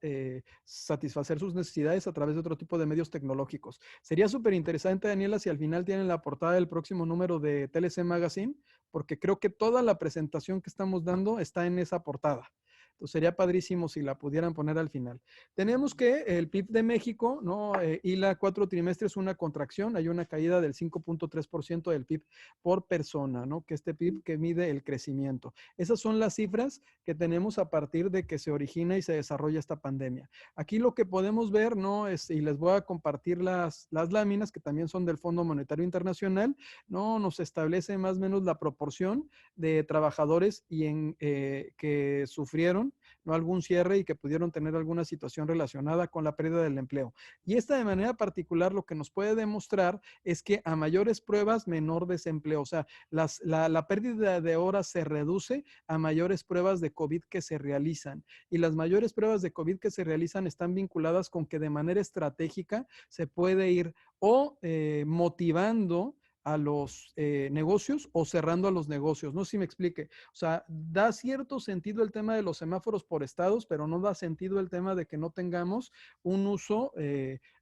satisfacer sus necesidades a través de otro tipo de medios tecnológicos. Sería súper interesante, Daniela, si al final tienen la portada del próximo número de TLC Magazine, porque creo que toda la presentación que estamos dando está en esa portada. Entonces sería padrísimo si la pudieran poner al final. Tenemos que el PIB de México, ¿no? HILA 4 trimestres una contracción, hay una caída del 5.3% del PIB por persona, ¿no? Que este PIB que mide el crecimiento. Esas son las cifras que tenemos a partir de que se origina y se desarrolla esta pandemia. Aquí lo que podemos ver, ¿no? Y les voy a compartir las láminas que también son del Fondo Monetario Internacional, ¿no? Nos establece más o menos la proporción de trabajadores que sufrieron, ¿no? Algún cierre y que pudieron tener alguna situación relacionada con la pérdida del empleo. Y esta de manera particular lo que nos puede demostrar es que a mayores pruebas, menor desempleo. O sea, la pérdida de horas se reduce a mayores pruebas de COVID que se realizan. Y las mayores pruebas de COVID que se realizan están vinculadas con que de manera estratégica se puede ir o motivando a los negocios o cerrando a los negocios. No sé si me explique. O sea, da cierto sentido el tema de los semáforos por estados, pero no da sentido el tema de que no tengamos un uso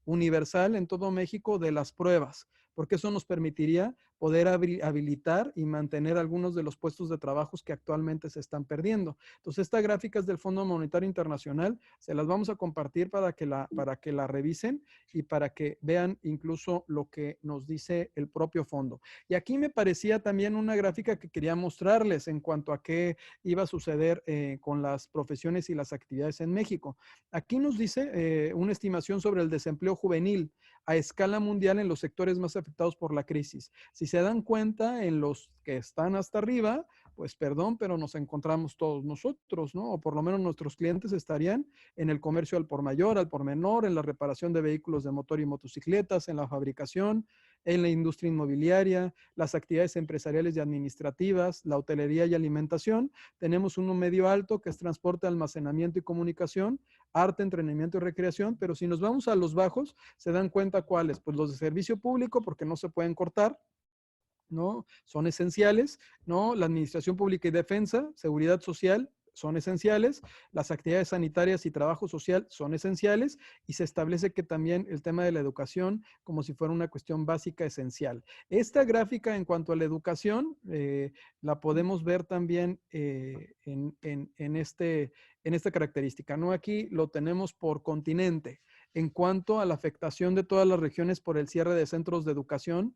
universal en todo México de las pruebas, porque eso nos permitiría poder habilitar y mantener algunos de los puestos de trabajo que actualmente se están perdiendo. Entonces, esta gráfica es del Fondo Monetario Internacional, se las vamos a compartir para que la revisen y para que vean incluso lo que nos dice el propio fondo. Y aquí me parecía también una gráfica que quería mostrarles en cuanto a qué iba a suceder con las profesiones y las actividades en México. Aquí nos dice una estimación sobre el desempleo juvenil a escala mundial en los sectores más afectados por la crisis. Si se dan cuenta, en los que están hasta arriba, pues perdón, pero nos encontramos todos nosotros, ¿no? O por lo menos nuestros clientes estarían en el comercio al por mayor, al por menor, en la reparación de vehículos de motor y motocicletas, en la fabricación, en la industria inmobiliaria, las actividades empresariales y administrativas, la hotelería y alimentación. Tenemos uno medio alto que es transporte, almacenamiento y comunicación, arte, entretenimiento y recreación, pero si nos vamos a los bajos, se dan cuenta cuáles, pues los de servicio público, porque no se pueden cortar, ¿no? Son esenciales, ¿no? La administración pública y defensa, seguridad social, son esenciales, las actividades sanitarias y trabajo social son esenciales y se establece que también el tema de la educación como si fuera una cuestión básica esencial. Esta gráfica en cuanto a la educación la podemos ver también en esta característica, ¿no? Aquí lo tenemos por continente. En cuanto a la afectación de todas las regiones por el cierre de centros de educación,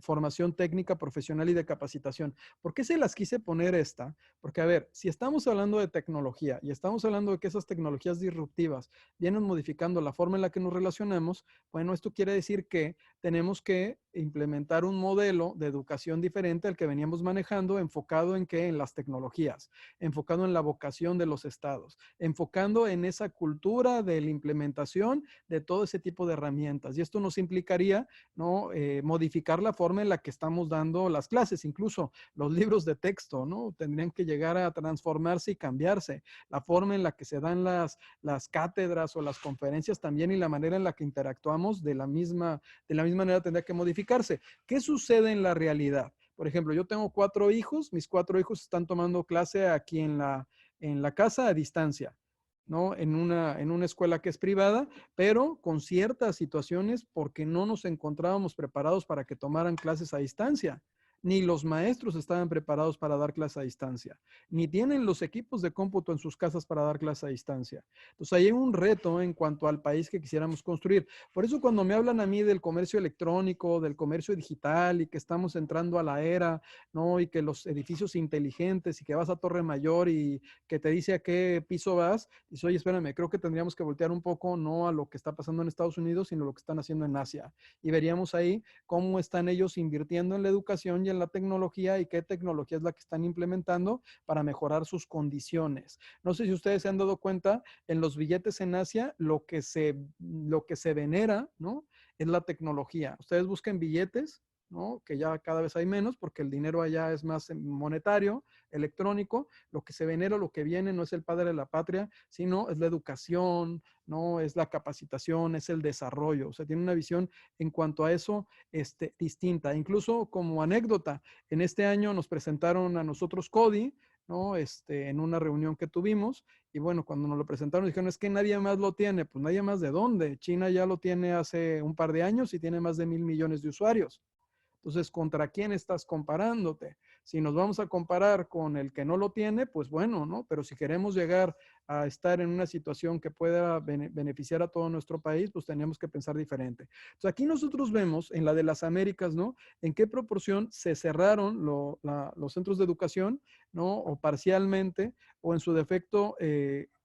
formación técnica, profesional y de capacitación. ¿Por qué se las quise poner esta? Porque, a ver, si estamos hablando de tecnología y estamos hablando de que esas tecnologías disruptivas vienen modificando la forma en la que nos relacionamos, bueno, esto quiere decir que tenemos que implementar un modelo de educación diferente al que veníamos manejando, enfocado en qué, en las tecnologías, enfocado en la vocación de los estados, enfocando en esa cultura de la implementación de todo ese tipo de herramientas. Y esto nos implicaría, ¿no? Modificar la forma en la que estamos dando las clases, incluso los libros de texto, ¿no? Tendrían que llegar a transformarse y cambiarse. La forma en la que se dan las cátedras o las conferencias también y la manera en la que interactuamos de la misma manera tendría que modificarse. ¿Qué sucede en la realidad? Por ejemplo, yo tengo 4 hijos, mis 4 hijos están tomando clase aquí en la casa a distancia, ¿no? En una escuela que es privada, pero con ciertas situaciones porque no nos encontrábamos preparados para que tomaran clases a distancia. Ni los maestros estaban preparados para dar clases a distancia, ni tienen los equipos de cómputo en sus casas para dar clases a distancia. Entonces, ahí hay un reto en cuanto al país que quisiéramos construir. Por eso, cuando me hablan a mí del comercio electrónico, del comercio digital y que estamos entrando a la era, ¿no? Y que los edificios inteligentes y que vas a Torre Mayor y que te dice a qué piso vas, dices, oye, espérame, creo que tendríamos que voltear un poco no a lo que está pasando en Estados Unidos, sino a lo que están haciendo en Asia. Y veríamos ahí cómo están ellos invirtiendo en la educación y en la tecnología y qué tecnología es la que están implementando para mejorar sus condiciones. No sé si ustedes se han dado cuenta, en los billetes en Asia, lo que se venera, ¿no? Es la tecnología. Ustedes busquen billetes, ¿no? Que ya cada vez hay menos porque el dinero allá es más monetario, electrónico. Lo que se venera, lo que viene no es el padre de la patria, sino es la educación, ¿no? Es la capacitación, es el desarrollo. O sea, tiene una visión en cuanto a eso distinta. Incluso como anécdota, en este año nos presentaron a nosotros CODI, ¿no? En una reunión que tuvimos, y bueno, cuando nos lo presentaron dijeron, es que nadie más lo tiene. Pues nadie más, ¿de dónde? China ya lo tiene hace un par de años y tiene más de 1,000 millones de usuarios. Entonces, ¿contra quién estás comparándote? Si nos vamos a comparar con el que no lo tiene, pues bueno, ¿no? Pero si queremos llegar a estar en una situación que pueda beneficiar a todo nuestro país, pues tenemos que pensar diferente. Entonces, aquí nosotros vemos en la de las Américas, ¿no? En qué proporción se cerraron los centros de educación, ¿no? O parcialmente, o en su defecto,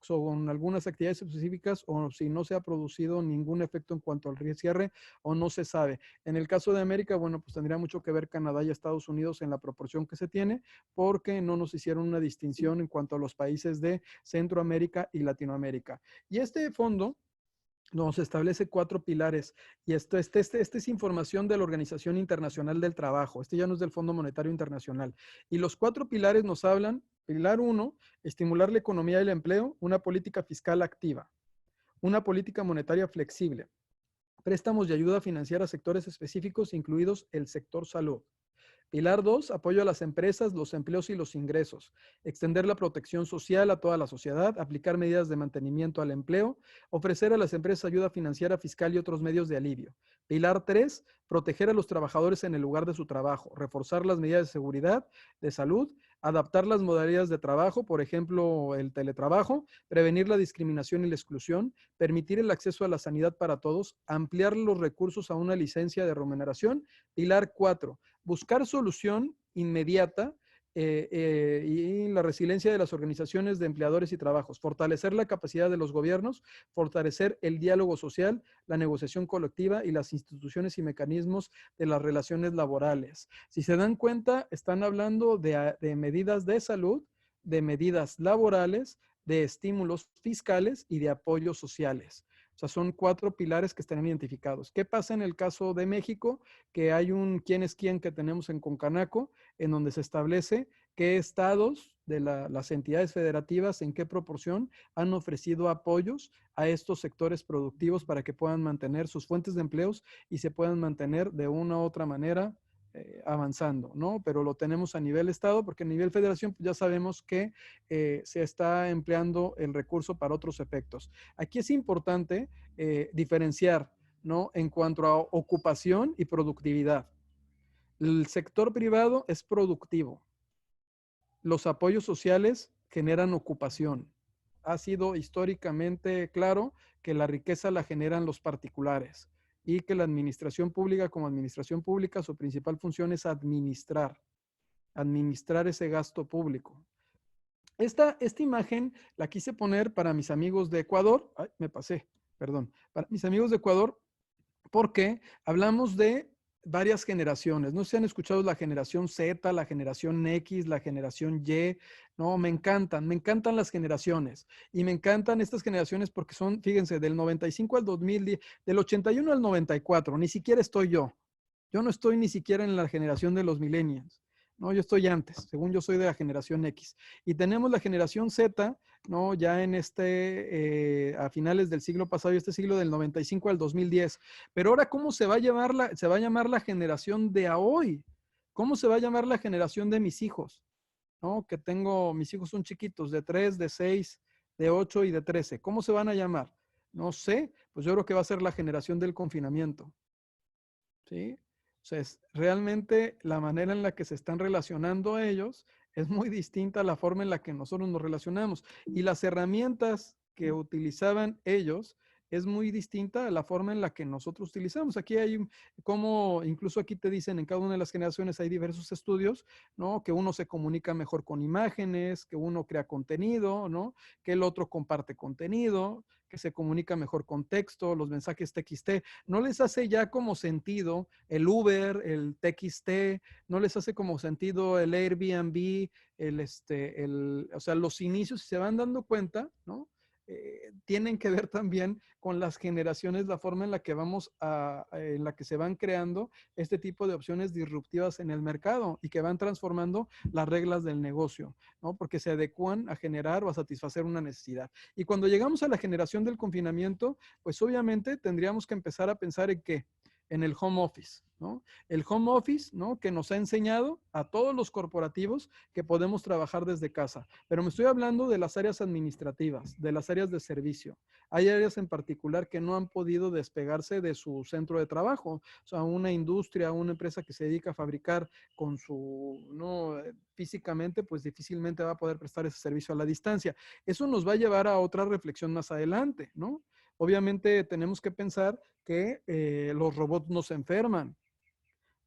con algunas actividades específicas, o si no se ha producido ningún efecto en cuanto al cierre, o no se sabe. En el caso de América, bueno, pues tendría mucho que ver Canadá y Estados Unidos en la proporción que se tiene, porque no nos hicieron una distinción en cuanto a los países de Centroamérica y Latinoamérica. Y este fondo nos establece 4 pilares, y esta es información de la Organización Internacional del Trabajo, ya no es del Fondo Monetario Internacional, y los 4 pilares nos hablan. Pilar 1, estimular la economía y el empleo, una política fiscal activa, una política monetaria flexible, préstamos y ayuda financiera a sectores específicos, incluidos el sector salud, Pilar 2, apoyo a las empresas, los empleos y los ingresos. Extender la protección social a toda la sociedad, aplicar medidas de mantenimiento al empleo, ofrecer a las empresas ayuda financiera, fiscal y otros medios de alivio. Pilar 3, proteger a los trabajadores en el lugar de su trabajo, reforzar las medidas de seguridad, de salud, adaptar las modalidades de trabajo, por ejemplo, el teletrabajo, prevenir la discriminación y la exclusión, permitir el acceso a la sanidad para todos, ampliar los recursos a una licencia de remuneración. Pilar 4, buscar solución inmediata y la resiliencia de las organizaciones de empleadores y trabajos, fortalecer la capacidad de los gobiernos, fortalecer el diálogo social, la negociación colectiva y las instituciones y mecanismos de las relaciones laborales. Si se dan cuenta, están hablando de medidas de salud, de medidas laborales, de estímulos fiscales y de apoyos sociales. O sea, son 4 pilares que están identificados. ¿Qué pasa en el caso de México? Que hay un quién es quién que tenemos en Concanaco, en donde se establece qué estados de las entidades federativas, en qué proporción han ofrecido apoyos a estos sectores productivos para que puedan mantener sus fuentes de empleos y se puedan mantener de una u otra manera avanzando, ¿no? Pero lo tenemos a nivel estado, porque a nivel federación pues ya sabemos que se está empleando el recurso para otros efectos. Aquí es importante diferenciar, ¿no? En cuanto a ocupación y productividad. El sector privado es productivo. Los apoyos sociales generan ocupación. Ha sido históricamente claro que la riqueza la generan los particulares y que la administración pública, como administración pública, su principal función es administrar ese gasto público. Esta imagen la quise poner para mis amigos de Ecuador. Ay, me pasé, perdón. Para mis amigos de Ecuador, porque hablamos de varias generaciones. No sé si han escuchado la generación Z, la generación X, la generación Y. No, me encantan las generaciones. Y me encantan estas generaciones porque son, fíjense, del 95 al 2010, del 81 al 94, ni siquiera estoy yo. Yo no estoy ni siquiera en la generación de los millennials. No, yo estoy antes, según yo soy de la generación X. Y tenemos la generación Z, ¿no? Ya en a finales del siglo pasado y este siglo del 95 al 2010. Pero ahora, ¿cómo se va a llamar la generación de hoy? ¿Cómo se va a llamar la generación de mis hijos? ¿No? Que mis hijos son chiquitos, de 3, de 6, de 8 y de 13. ¿Cómo se van a llamar? No sé, pues yo creo que va a ser la generación del confinamiento. ¿Sí? O sea, realmente la manera en la que se están relacionando ellos es muy distinta a la forma en la que nosotros nos relacionamos. Y las herramientas que utilizaban ellos es muy distinta a la forma en la que nosotros utilizamos. Aquí hay como, incluso aquí te dicen en cada una de las generaciones hay diversos estudios, ¿no? Que uno se comunica mejor con imágenes, que uno crea contenido, ¿no? Que el otro comparte contenido, que se comunica mejor con texto, los mensajes TXT. No les hace ya como sentido el Uber, el TXT, no les hace como sentido el Airbnb, o sea, los inicios, si se van dando cuenta, ¿no? Tienen que ver también con las generaciones, la forma en la que en la que se van creando este tipo de opciones disruptivas en el mercado y que van transformando las reglas del negocio, ¿no? Porque se adecuan a generar o a satisfacer una necesidad. Y cuando llegamos a la generación del confinamiento, pues obviamente tendríamos que empezar a pensar en qué, en el home office, ¿no? El home office, ¿no? Que nos ha enseñado a todos los corporativos que podemos trabajar desde casa. Pero me estoy hablando de las áreas administrativas, de las áreas de servicio. Hay áreas en particular que no han podido despegarse de su centro de trabajo. O sea, una industria, una empresa que se dedica a fabricar con no, físicamente, pues difícilmente va a poder prestar ese servicio a la distancia. Eso nos va a llevar a otra reflexión más adelante, ¿no? Obviamente tenemos que pensar que los robots nos enferman,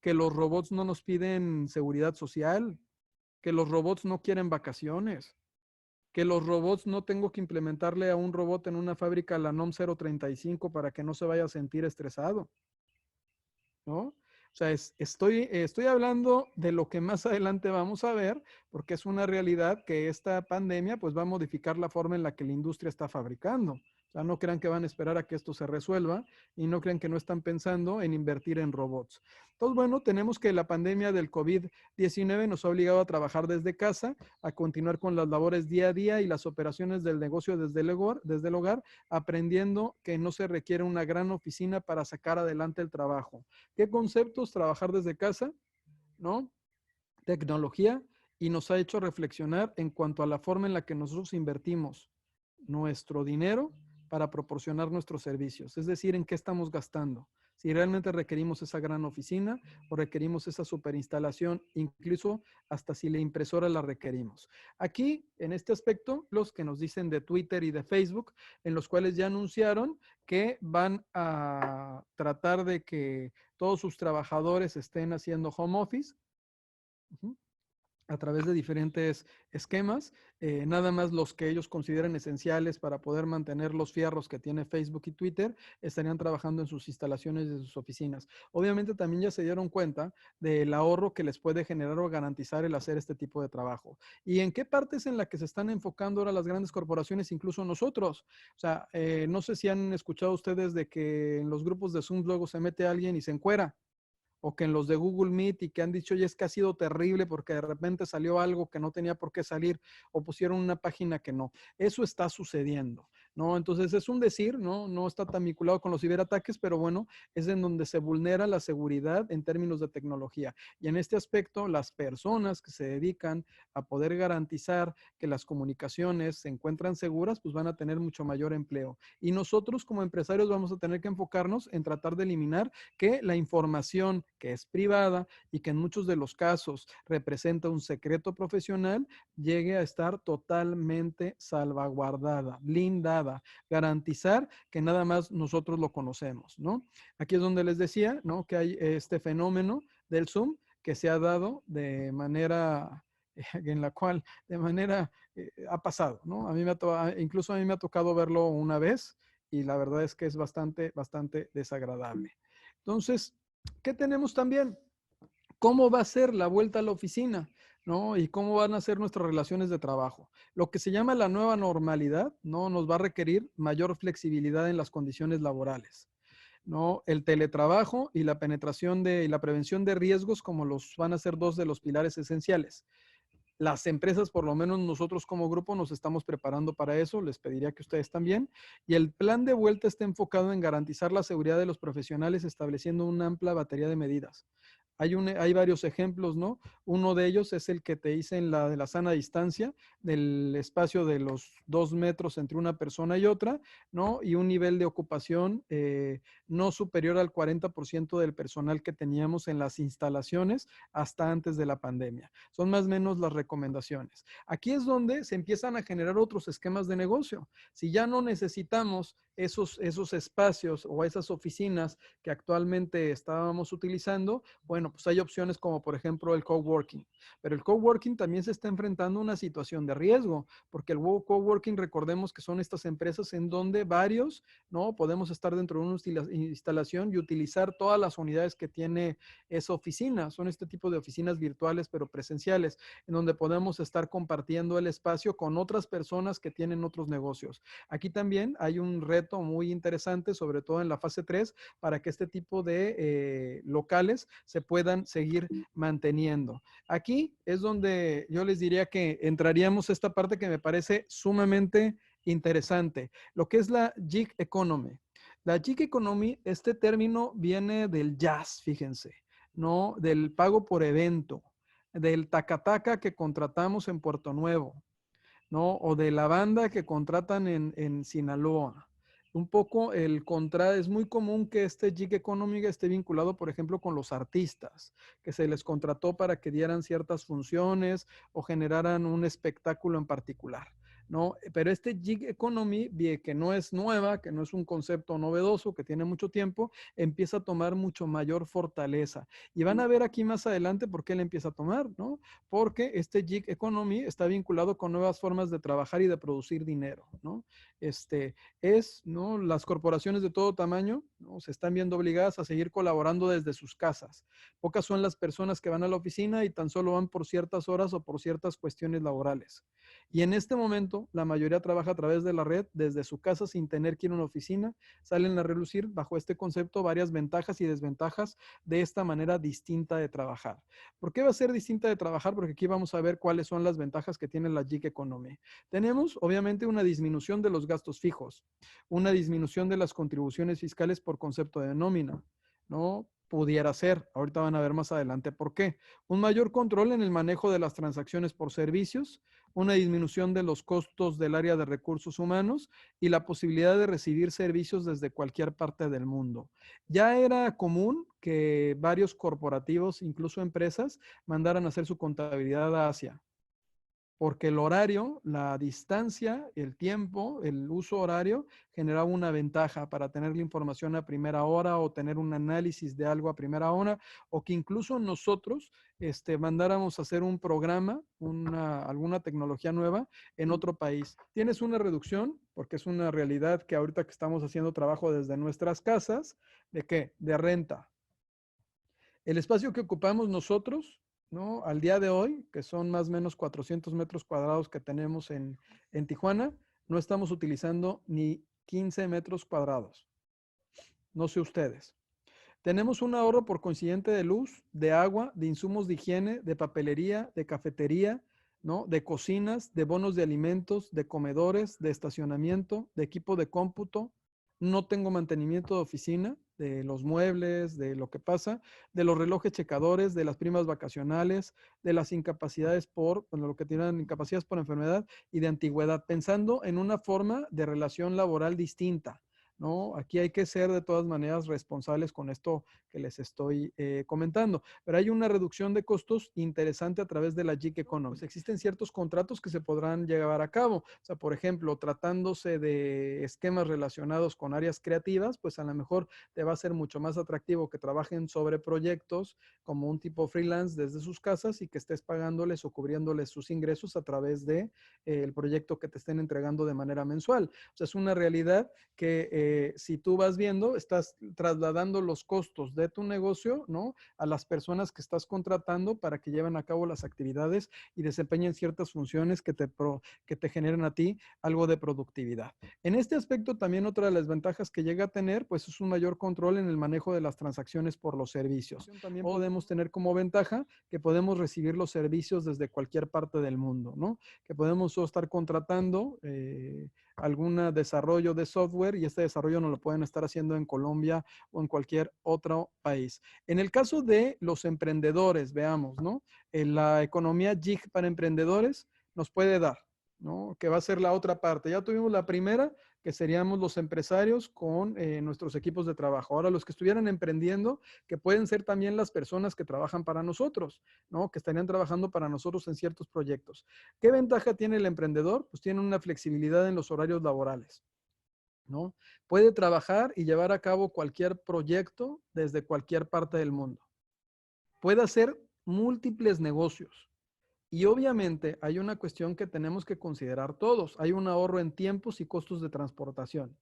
que los robots no nos piden seguridad social, que los robots no quieren vacaciones, que los robots no tengo que implementarle a un robot en una fábrica la NOM 035 para que no se vaya a sentir estresado, ¿no? O sea, estoy hablando de lo que más adelante vamos a ver, porque es una realidad que esta pandemia pues va a modificar la forma en la que la industria está fabricando. O sea, no crean que van a esperar a que esto se resuelva y no crean que no están pensando en invertir en robots. Entonces, bueno, tenemos que la pandemia del COVID-19 nos ha obligado a trabajar desde casa, a continuar con las labores día a día y las operaciones del negocio desde el hogar, aprendiendo que no se requiere una gran oficina para sacar adelante el trabajo. ¿Qué conceptos? Trabajar desde casa, ¿no? tecnología y nos ha hecho reflexionar en cuanto a la forma en la que nosotros invertimos nuestro dinero para proporcionar nuestros servicios, es decir, en qué estamos gastando. Si realmente requerimos esa gran oficina o requerimos esa superinstalación, incluso hasta si la impresora la requerimos. Aquí, en este aspecto, los que nos dicen de Twitter y de Facebook, en los cuales ya anunciaron que van a tratar de que todos sus trabajadores estén haciendo home office. A través de diferentes esquemas, nada más los que ellos consideren esenciales para poder mantener los fierros que tiene Facebook y Twitter estarían trabajando en sus instalaciones de sus oficinas. Obviamente también ya se dieron cuenta del ahorro que les puede generar o garantizar el hacer este tipo de trabajo. ¿Y en qué partes en la que se están enfocando ahora las grandes corporaciones, incluso nosotros? O sea, no sé si han escuchado ustedes de que en los grupos de Zoom luego se mete alguien y se encuera, o que en los de Google Meet y que han dicho, oye, es que ha sido terrible porque de repente salió algo que no tenía por qué salir o pusieron una página que no. Eso está sucediendo, ¿no? Entonces es un decir, ¿no? No está tan vinculado con los ciberataques, pero bueno, es en donde se vulnera la seguridad en términos de tecnología. Y en este aspecto, las personas que se dedican a poder garantizar que las comunicaciones se encuentran seguras, pues van a tener mucho mayor empleo. Y nosotros como empresarios vamos a tener que enfocarnos en tratar de eliminar que la información que es privada y que en muchos de los casos representa un secreto profesional, llegue a estar totalmente salvaguardada, blindada, garantizar que nada más nosotros lo conocemos, ¿no? Aquí es donde les decía, ¿no? Que hay este fenómeno del Zoom que se ha dado de manera en la cual de manera ha pasado, ¿no? Incluso a mí me ha tocado verlo una vez y la verdad es que es bastante desagradable. Entonces, ¿qué tenemos también? ¿Cómo va a ser la vuelta a la oficina? ¿No? Y cómo van a ser nuestras relaciones de trabajo. Lo que se llama la nueva normalidad, ¿no? Nos va a requerir mayor flexibilidad en las condiciones laborales, ¿no? El teletrabajo y la penetración y la prevención de riesgos como los van a ser dos de los pilares esenciales. Las empresas, por lo menos nosotros como grupo, nos estamos preparando para eso. Les pediría que ustedes también. Y el plan de vuelta está enfocado en garantizar la seguridad de los profesionales, estableciendo una amplia batería de medidas. Hay varios ejemplos, ¿no? Uno de ellos es el que te hice en la de la sana distancia, del espacio de los 2 metros entre una persona y otra, ¿no? Y un nivel de ocupación no superior al 40% del personal que teníamos en las instalaciones hasta antes de la pandemia. Son más o menos las recomendaciones. Aquí es donde se empiezan a generar otros esquemas de negocio. Si ya no necesitamos esos espacios o esas oficinas que actualmente estábamos utilizando, bueno, pues hay opciones como por ejemplo el coworking. Pero el coworking también se está enfrentando a una situación de riesgo, porque el coworking, recordemos que son estas empresas en donde varios, ¿no? Podemos estar dentro de una instalación y utilizar todas las unidades que tiene esa oficina. Son este tipo de oficinas virtuales pero presenciales, en donde podemos estar compartiendo el espacio con otras personas que tienen otros negocios. Aquí también hay un reto muy interesante, sobre todo en la fase 3, para que este tipo de locales se puedan seguir manteniendo. Aquí es donde yo les diría que entraríamos a esta parte que me parece sumamente interesante, lo que es la gig economy. La gig economy, este término viene del jazz, fíjense, ¿no? Del pago por evento, del tacataca que contratamos en Puerto Nuevo, ¿no? O de la banda que contratan en Sinaloa. Un poco es muy común que este gig economy esté vinculado, por ejemplo, con los artistas, que se les contrató para que dieran ciertas funciones o generaran un espectáculo en particular, ¿no? Pero este gig economy, que no es nueva, que no es un concepto novedoso, que tiene mucho tiempo, empieza a tomar mucho mayor fortaleza. Y van a ver aquí más adelante por qué le empieza a tomar, ¿no? Porque este gig economy está vinculado con nuevas formas de trabajar y de producir dinero, ¿no? ¿No? Las corporaciones de todo tamaño, ¿no? Se están viendo obligadas a seguir colaborando desde sus casas. Pocas son las personas que van a la oficina y tan solo van por ciertas horas o por ciertas cuestiones laborales. Y en este momento, la mayoría trabaja a través de la red desde su casa sin tener que ir a una oficina. Salen a relucir bajo este concepto varias ventajas y desventajas de esta manera distinta de trabajar. ¿Por qué va a ser distinta de trabajar? Porque aquí vamos a ver cuáles son las ventajas que tiene la gig economy. Tenemos, obviamente, una disminución de los gastos fijos, una disminución de las contribuciones fiscales por concepto de nómina, ¿no? pudiera ser. Ahorita van a ver más adelante por qué. Un mayor control en el manejo de las transacciones por servicios, una disminución de los costos del área de recursos humanos y la posibilidad de recibir servicios desde cualquier parte del mundo. Ya era común que varios corporativos, incluso empresas, mandaran a hacer su contabilidad a Asia, porque el horario, la distancia, el tiempo, el uso horario generaba una ventaja para tener la información a primera hora o tener un análisis de algo a primera hora, o que incluso nosotros mandáramos a hacer un programa, alguna tecnología nueva en otro país. Tienes una reducción, porque es una realidad que ahorita que estamos haciendo trabajo desde nuestras casas, ¿de qué? De renta. El espacio que ocupamos nosotros, ¿no? Al día de hoy, que son más o menos 400 metros cuadrados que tenemos en Tijuana, no estamos utilizando ni 15 metros cuadrados. No sé ustedes. Tenemos un ahorro por consiguiente de luz, de agua, de insumos de higiene, de papelería, de cafetería, ¿no? De cocinas, de bonos de alimentos, de comedores, de estacionamiento, de equipo de cómputo. No tengo mantenimiento de oficina, de los muebles, de lo que pasa, de los relojes checadores, de las primas vacacionales, de las incapacidades lo que tienen incapacidades por enfermedad y de antigüedad, pensando en una forma de relación laboral distinta, ¿no? Aquí hay que ser de todas maneras responsables con esto que les estoy comentando, pero hay una reducción de costos interesante a través de la gig economy. Pues existen ciertos contratos que se podrán llevar a cabo, o sea, por ejemplo, tratándose de esquemas relacionados con áreas creativas, pues a lo mejor te va a ser mucho más atractivo que trabajen sobre proyectos como un tipo freelance desde sus casas y que estés pagándoles o cubriéndoles sus ingresos a través de el proyecto que te estén entregando de manera mensual. O sea, es una realidad que si tú vas viendo, estás trasladando los costos de tu negocio, ¿no? A las personas que estás contratando para que lleven a cabo las actividades y desempeñen ciertas funciones que te generen a ti algo de productividad. En este aspecto también otra de las ventajas que llega a tener, pues es un mayor control en el manejo de las transacciones por los servicios. También podemos tener como ventaja que podemos recibir los servicios desde cualquier parte del mundo, ¿no? Que podemos estar contratando algún desarrollo de software y este desarrollo no lo pueden estar haciendo en Colombia o en cualquier otro país. En el caso de los emprendedores, veamos, ¿no? La economía gig para emprendedores nos puede dar, ¿no? Que va a ser la otra parte. Ya tuvimos la primera, que seríamos los empresarios con nuestros equipos de trabajo. Ahora los que estuvieran emprendiendo, que pueden ser también las personas que trabajan para nosotros, ¿no? Que estarían trabajando para nosotros en ciertos proyectos. ¿Qué ventaja tiene el emprendedor? Pues tiene una flexibilidad en los horarios laborales, ¿no? Puede trabajar y llevar a cabo cualquier proyecto desde cualquier parte del mundo. Puede hacer múltiples negocios. Y obviamente hay una cuestión que tenemos que considerar todos. Hay un ahorro en tiempos y costos de transportación,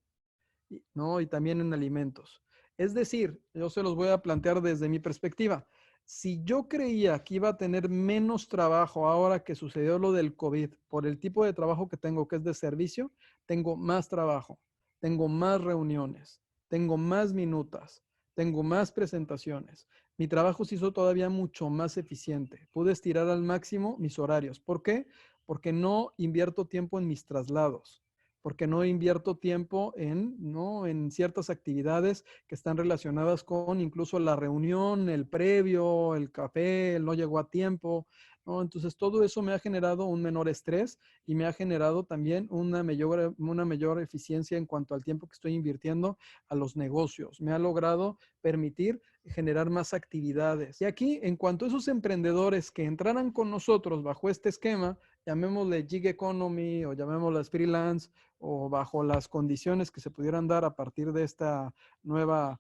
¿no? Y también en alimentos. Es decir, yo se los voy a plantear desde mi perspectiva. Si yo creía que iba a tener menos trabajo ahora que sucedió lo del COVID, por el tipo de trabajo que tengo, que es de servicio, tengo más trabajo, tengo más reuniones, tengo más minutas, tengo más presentaciones. Mi trabajo se hizo todavía mucho más eficiente. Pude estirar al máximo mis horarios. ¿Por qué? Porque no invierto tiempo en mis traslados, porque no invierto tiempo en ciertas actividades que están relacionadas con incluso la reunión, el previo, el café, el no llegó a tiempo, ¿no? Entonces todo eso me ha generado un menor estrés y me ha generado también una mayor eficiencia en cuanto al tiempo que estoy invirtiendo a los negocios. Me ha logrado permitir generar más actividades. Y aquí, en cuanto a esos emprendedores que entraran con nosotros bajo este esquema, llamémosle gig economy o llamémosle freelance o bajo las condiciones que se pudieran dar a partir de esta nueva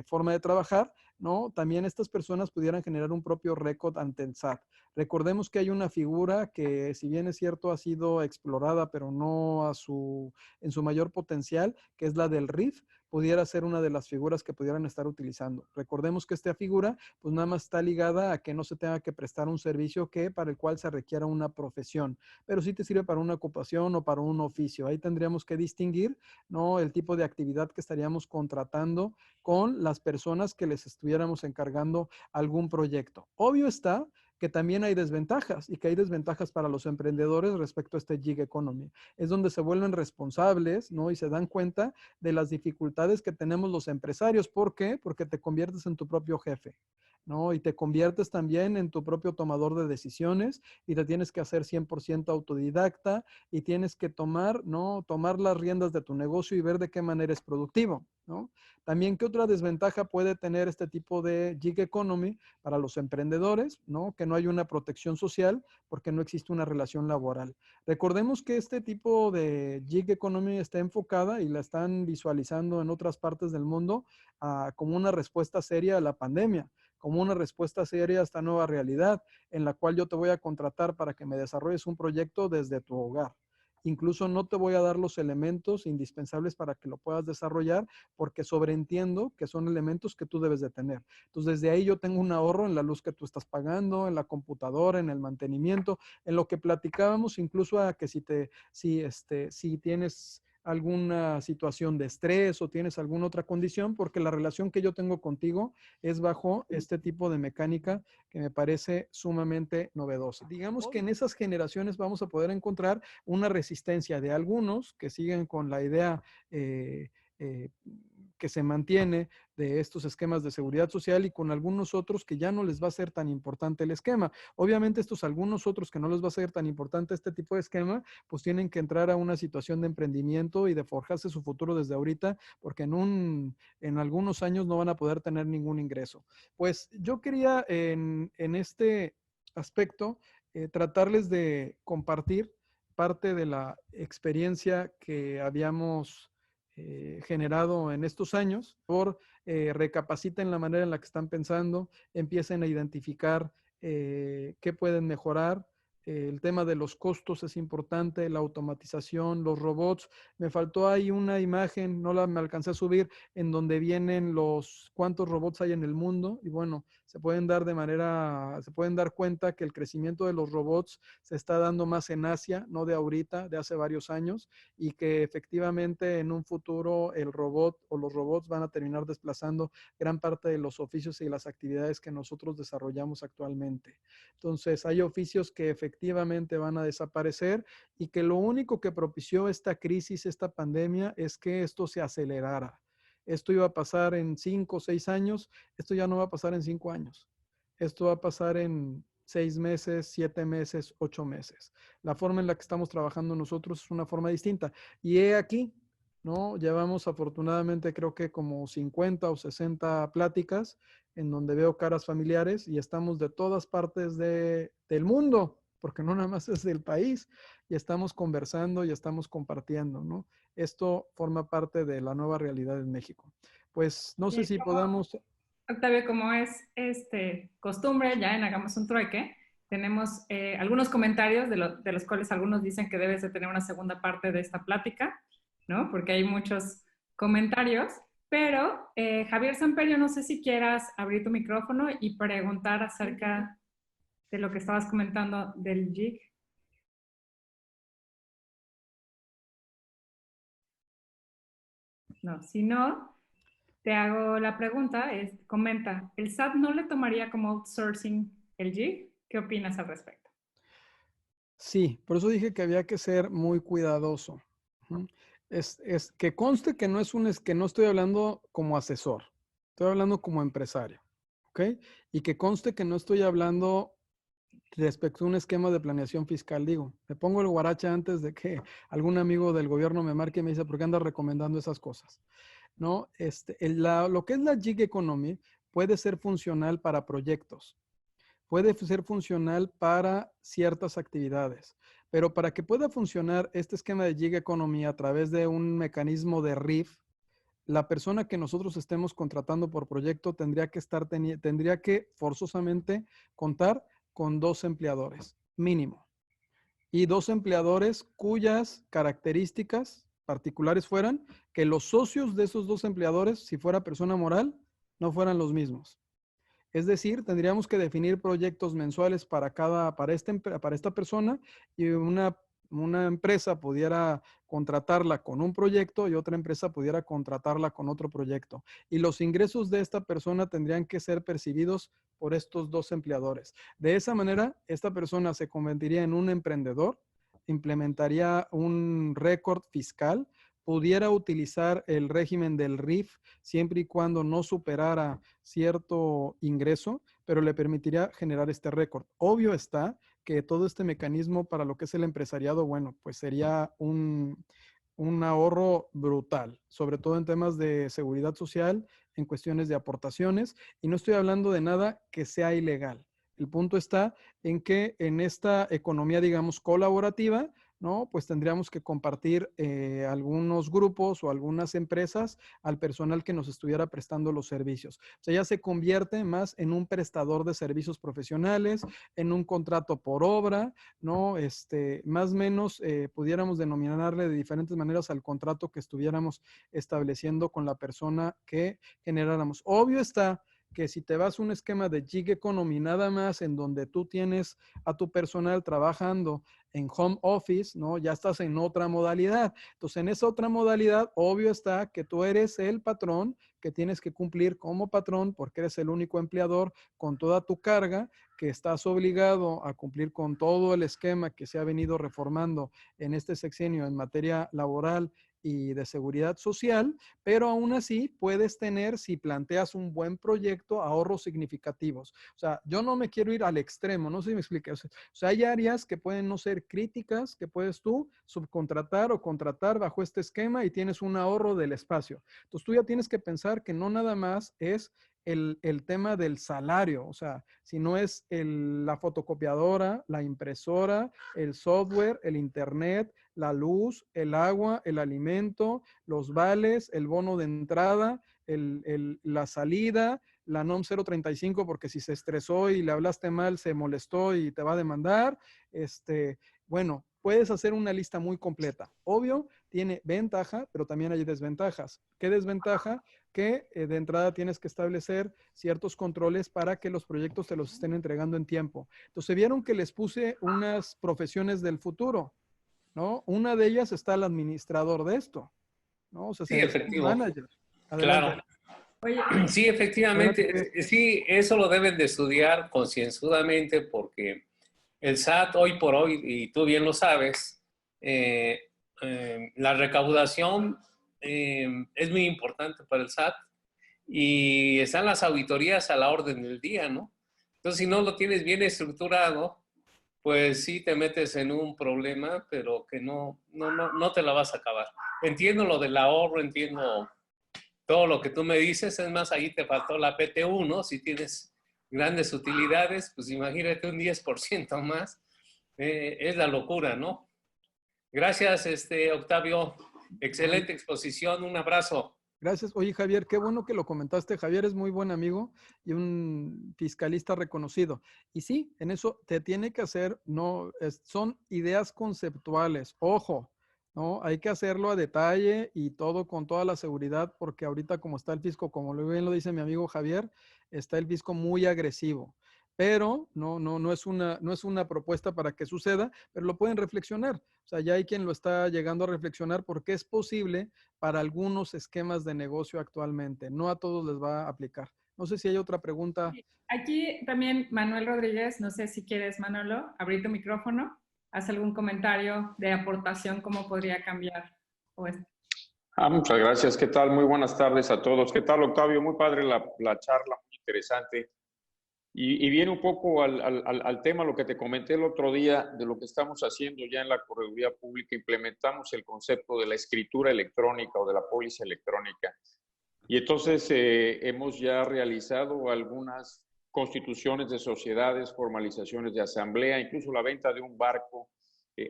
forma de trabajar, ¿no? También estas personas pudieran generar un propio récord ante el SAT. Recordemos que hay una figura que, si bien es cierto, ha sido explorada, pero no en su mayor potencial, que es la del RIF, pudiera ser una de las figuras que pudieran estar utilizando. Recordemos que esta figura, pues nada más está ligada a que no se tenga que prestar un servicio para el cual se requiera una profesión, pero sí te sirve para una ocupación o para un oficio. Ahí tendríamos que distinguir, ¿no? El tipo de actividad que estaríamos contratando con las personas que les estuviéramos encargando algún proyecto. Obvio está que también hay desventajas y que hay desventajas para los emprendedores respecto a este gig economy. Es donde se vuelven responsables, ¿no? Y se dan cuenta de las dificultades que tenemos los empresarios. ¿Por qué? Porque te conviertes en tu propio jefe, ¿no? Y te conviertes también en tu propio tomador de decisiones y te tienes que hacer 100% autodidacta y tienes que tomar, ¿no? Tomar las riendas de tu negocio y ver de qué manera es productivo, ¿no? También, ¿qué otra desventaja puede tener este tipo de gig economy para los emprendedores, ¿no? Que no hay una protección social porque no existe una relación laboral. Recordemos que este tipo de gig economy está enfocada y la están visualizando en otras partes del mundo como una respuesta seria a la pandemia, como una respuesta seria a esta nueva realidad en la cual yo te voy a contratar para que me desarrolles un proyecto desde tu hogar. Incluso no te voy a dar los elementos indispensables para que lo puedas desarrollar porque sobreentiendo que son elementos que tú debes de tener. Entonces, desde ahí yo tengo un ahorro en la luz que tú estás pagando, en la computadora, en el mantenimiento, en lo que platicábamos, incluso a que si tienes alguna situación de estrés o tienes alguna otra condición, porque la relación que yo tengo contigo es bajo este tipo de mecánica que me parece sumamente novedosa. Digamos que en esas generaciones vamos a poder encontrar una resistencia de algunos que siguen con la idea que se mantiene de estos esquemas de seguridad social y con algunos otros que ya no les va a ser tan importante el esquema. Obviamente estos algunos otros que no les va a ser tan importante este tipo de esquema, pues tienen que entrar a una situación de emprendimiento y de forjarse su futuro desde ahorita, porque en algunos años no van a poder tener ningún ingreso. Pues yo quería en este aspecto tratarles de compartir parte de la experiencia que habíamos generado en estos años. Por recapaciten la manera en la que están pensando, empiecen a identificar qué pueden mejorar. El tema de los costos es importante, la automatización, los robots. Me faltó ahí una imagen, no me alcancé a subir, en donde vienen cuántos robots hay en el mundo. Y bueno, se pueden dar cuenta que el crecimiento de los robots se está dando más en Asia, no de ahorita, de hace varios años, y que efectivamente en un futuro el robot o los robots van a terminar desplazando gran parte de los oficios y las actividades que nosotros desarrollamos actualmente. Entonces, hay oficios que efectivamente van a desaparecer y que lo único que propició esta crisis, esta pandemia, es que esto se acelerara. Esto iba a pasar en 5 o 6 años, esto ya no va a pasar en 5 años. Esto va a pasar en 6 meses, 7 meses, 8 meses. La forma en la que estamos trabajando nosotros es una forma distinta. Y he aquí, ¿no? Llevamos afortunadamente creo que como 50 o 60 pláticas en donde veo caras familiares y estamos de todas partes del mundo, porque no nada más es del país, y estamos conversando y estamos compartiendo, ¿no? Esto forma parte de la nueva realidad en México. Pues no sé si podamos... Octavio, como es costumbre, ya en Hagamos un Trueque, tenemos algunos comentarios de los cuales algunos dicen que debes de tener una segunda parte de esta plática, ¿no? Porque hay muchos comentarios, pero Javier Samperio, no sé si quieras abrir tu micrófono y preguntar acerca de lo que estabas comentando del gig. No, si no, te hago la pregunta, comenta, ¿el SAT no le tomaría como outsourcing el gig? ¿Qué opinas al respecto? Sí, por eso dije que había que ser muy cuidadoso. Es que conste que que no estoy hablando como asesor, estoy hablando como empresario, ¿ok? Y que conste que no estoy hablando respecto a un esquema de planeación fiscal. Digo, me pongo el guarache antes de que algún amigo del gobierno me marque y me dice, ¿por qué andas recomendando esas cosas? ¿No? Lo que es la gig economy puede ser funcional para proyectos, puede ser funcional para ciertas actividades, pero para que pueda funcionar este esquema de gig economy a través de un mecanismo de RIF, la persona que nosotros estemos contratando por proyecto tendría que forzosamente contar con 2 empleadores mínimo y 2 empleadores cuyas características particulares fueran que los socios de esos 2 empleadores, si fuera persona moral, no fueran los mismos. Es decir, tendríamos que definir proyectos mensuales para esta persona y una una empresa pudiera contratarla con un proyecto y otra empresa pudiera contratarla con otro proyecto. Y los ingresos de esta persona tendrían que ser percibidos por estos dos empleadores. De esa manera, esta persona se convertiría en un emprendedor, implementaría un récord fiscal, pudiera utilizar el régimen del RIF siempre y cuando no superara cierto ingreso, pero le permitiría generar este récord. Obvio está que todo este mecanismo para lo que es el empresariado, bueno, pues sería un ahorro brutal, sobre todo en temas de seguridad social, en cuestiones de aportaciones, y no estoy hablando de nada que sea ilegal. El punto está en que en esta economía, digamos, colaborativa, ¿no? Pues tendríamos que compartir algunos grupos o algunas empresas al personal que nos estuviera prestando los servicios. O sea, ya se convierte más en un prestador de servicios profesionales, en un contrato por obra, ¿no? Más o menos pudiéramos denominarle de diferentes maneras al contrato que estuviéramos estableciendo con la persona que generáramos. Obvio está que si te vas a un esquema de gig economy nada más, en donde tú tienes a tu personal trabajando en home office, ¿no? Ya estás en otra modalidad. Entonces, en esa otra modalidad, obvio está que tú eres el patrón, que tienes que cumplir como patrón, porque eres el único empleador con toda tu carga, que estás obligado a cumplir con todo el esquema que se ha venido reformando en este sexenio en materia laboral y de seguridad social, pero aún así puedes tener, si planteas un buen proyecto, ahorros significativos. O sea, yo no me quiero ir al extremo, no sé si me expliqué. O sea, hay áreas que pueden no ser críticas, que puedes tú subcontratar o contratar bajo este esquema y tienes un ahorro del espacio. Entonces tú ya tienes que pensar que no nada más es el tema del salario, o sea, si no es la fotocopiadora, la impresora, el software, el internet, la luz, el agua, el alimento, los vales, el bono de entrada, la salida, la NOM 035, porque si se estresó y le hablaste mal, se molestó y te va a demandar. Bueno, puedes hacer una lista muy completa. Obvio, tiene ventaja, pero también hay desventajas. ¿Qué desventaja? Que de entrada tienes que establecer ciertos controles para que los proyectos te los estén entregando en tiempo. Entonces, vieron que les puse unas profesiones del futuro, ¿no? Una de ellas está el administrador de esto, ¿no? O sea, Sí, efectivo. manager. Claro. Oye, Sí, efectivamente. Adelante. Sí, eso lo deben de estudiar concienzudamente porque el SAT hoy por hoy, y tú bien lo sabes, la recaudación es muy importante para el SAT y están las auditorías a la orden del día, ¿no? Entonces, si no lo tienes bien estructurado, pues sí te metes en un problema, pero que no te la vas a acabar. Entiendo lo del ahorro, entiendo todo lo que tú me dices, es más, ahí te faltó la PTU, ¿no? Si tienes grandes utilidades, pues imagínate un 10% más, es la locura, ¿no? Gracias, Octavio. Excelente exposición, un abrazo. Gracias. Oye, Javier, qué bueno que lo comentaste. Javier es muy buen amigo y un fiscalista reconocido. Y sí, en eso te tiene que hacer, no, son ideas conceptuales. Ojo, ¿no? Hay que hacerlo a detalle y todo con toda la seguridad, porque ahorita como está el fisco, como bien lo dice mi amigo Javier, está el fisco muy agresivo. Pero no es una propuesta para que suceda, pero lo pueden reflexionar. O sea, ya hay quien lo está llegando a reflexionar porque es posible para algunos esquemas de negocio actualmente. No a todos les va a aplicar. No sé si hay otra pregunta. aquí también Manuel Rodríguez, no sé si quieres, Manolo, abrir tu micrófono, haz algún comentario de aportación, cómo podría cambiar. Muchas gracias. ¿Qué tal? Muy buenas tardes a todos. ¿Qué tal, Octavio? Muy padre la charla, muy interesante. Y viene un poco al tema, lo que te comenté el otro día, de lo que estamos haciendo ya en la Correduría Pública. Implementamos el concepto de la escritura electrónica o de la póliza electrónica. Y entonces hemos ya realizado algunas constituciones de sociedades, formalizaciones de asamblea, incluso la venta de un barco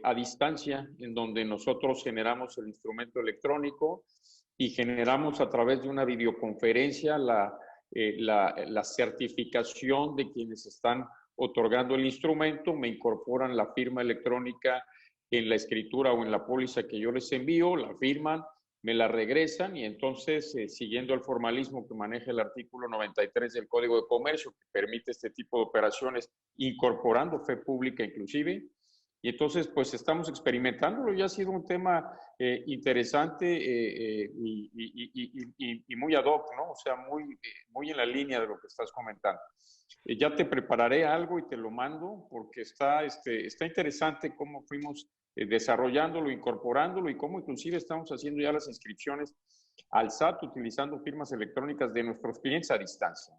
a distancia, en donde nosotros generamos el instrumento electrónico y generamos a través de una videoconferencia la certificación de quienes están otorgando el instrumento, me incorporan la firma electrónica en la escritura o en la póliza que yo les envío, la firman, me la regresan y entonces, siguiendo el formalismo que maneja el artículo 93 del Código de Comercio, que permite este tipo de operaciones, incorporando fe pública inclusive, Y entonces, pues estamos experimentándolo y ha sido un tema interesante y muy ad hoc, ¿no? O sea, muy en la línea de lo que estás comentando. Ya te prepararé algo y te lo mando porque está interesante cómo fuimos desarrollándolo, incorporándolo y cómo inclusive estamos haciendo ya las inscripciones al SAT utilizando firmas electrónicas de nuestros clientes a distancia.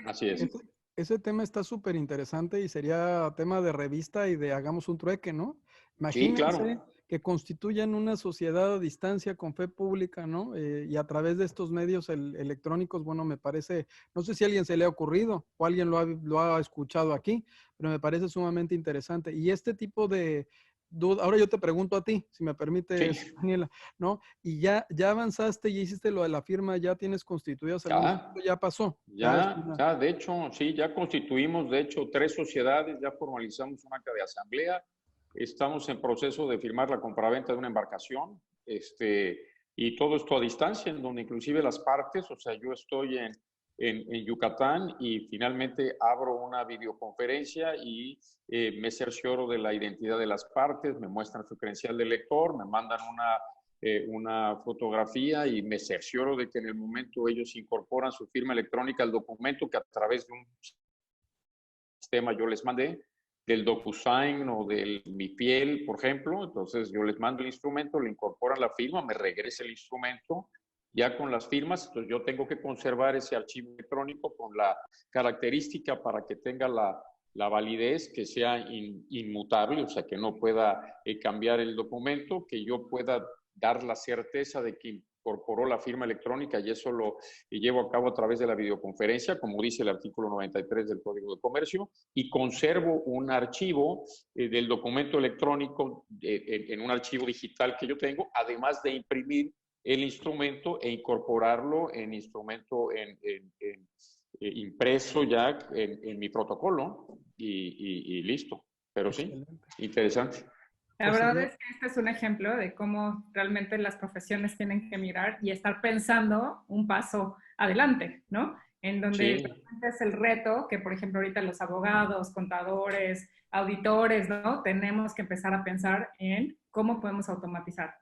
Así es. Ese tema está súper interesante y sería tema de revista y de hagamos un trueque, ¿no? Imagínense Sí, claro. que constituyan una sociedad a distancia con fe pública, ¿no? Y a través de estos medios electrónicos, bueno, me parece, no sé si a alguien se le ha ocurrido o alguien lo ha escuchado aquí, pero me parece sumamente interesante. Y este tipo de duda, ahora yo te pregunto a ti, si me permites, Sí. Daniela, ¿no? Y ya avanzaste, ya hiciste lo de la firma, ya tienes constituidas algunas, ya pasó. Ya, de hecho, sí, ya constituimos, de hecho, 3 sociedades, ya formalizamos un acta de asamblea, estamos en proceso de firmar la compraventa de una embarcación, y todo esto a distancia, en donde inclusive las partes, o sea, yo estoy en Yucatán y finalmente abro una videoconferencia y me cercioro de la identidad de las partes, me muestran su credencial de lector, me mandan una fotografía y me cercioro de que en el momento ellos incorporan su firma electrónica al documento que a través de un sistema yo les mandé, del DocuSign o del Mi Piel, por ejemplo. Entonces yo les mando el instrumento, le incorporan la firma, me regresa el instrumento ya con las firmas. Entonces yo tengo que conservar ese archivo electrónico con la característica para que tenga la validez, que sea inmutable, o sea, que no pueda cambiar el documento, que yo pueda dar la certeza de que incorporó la firma electrónica y eso lo llevo a cabo a través de la videoconferencia, como dice el artículo 93 del Código de Comercio, y conservo un archivo del documento electrónico en un archivo digital que yo tengo, además de imprimir el instrumento e incorporarlo en instrumento impreso ya en mi protocolo y listo. Pero sí, interesante. La verdad es que este es un ejemplo de cómo realmente las profesiones tienen que mirar y estar pensando un paso adelante, ¿no? En donde realmente es el reto que, por ejemplo, ahorita los abogados, contadores, auditores, ¿no? Tenemos que empezar a pensar en cómo podemos automatizar.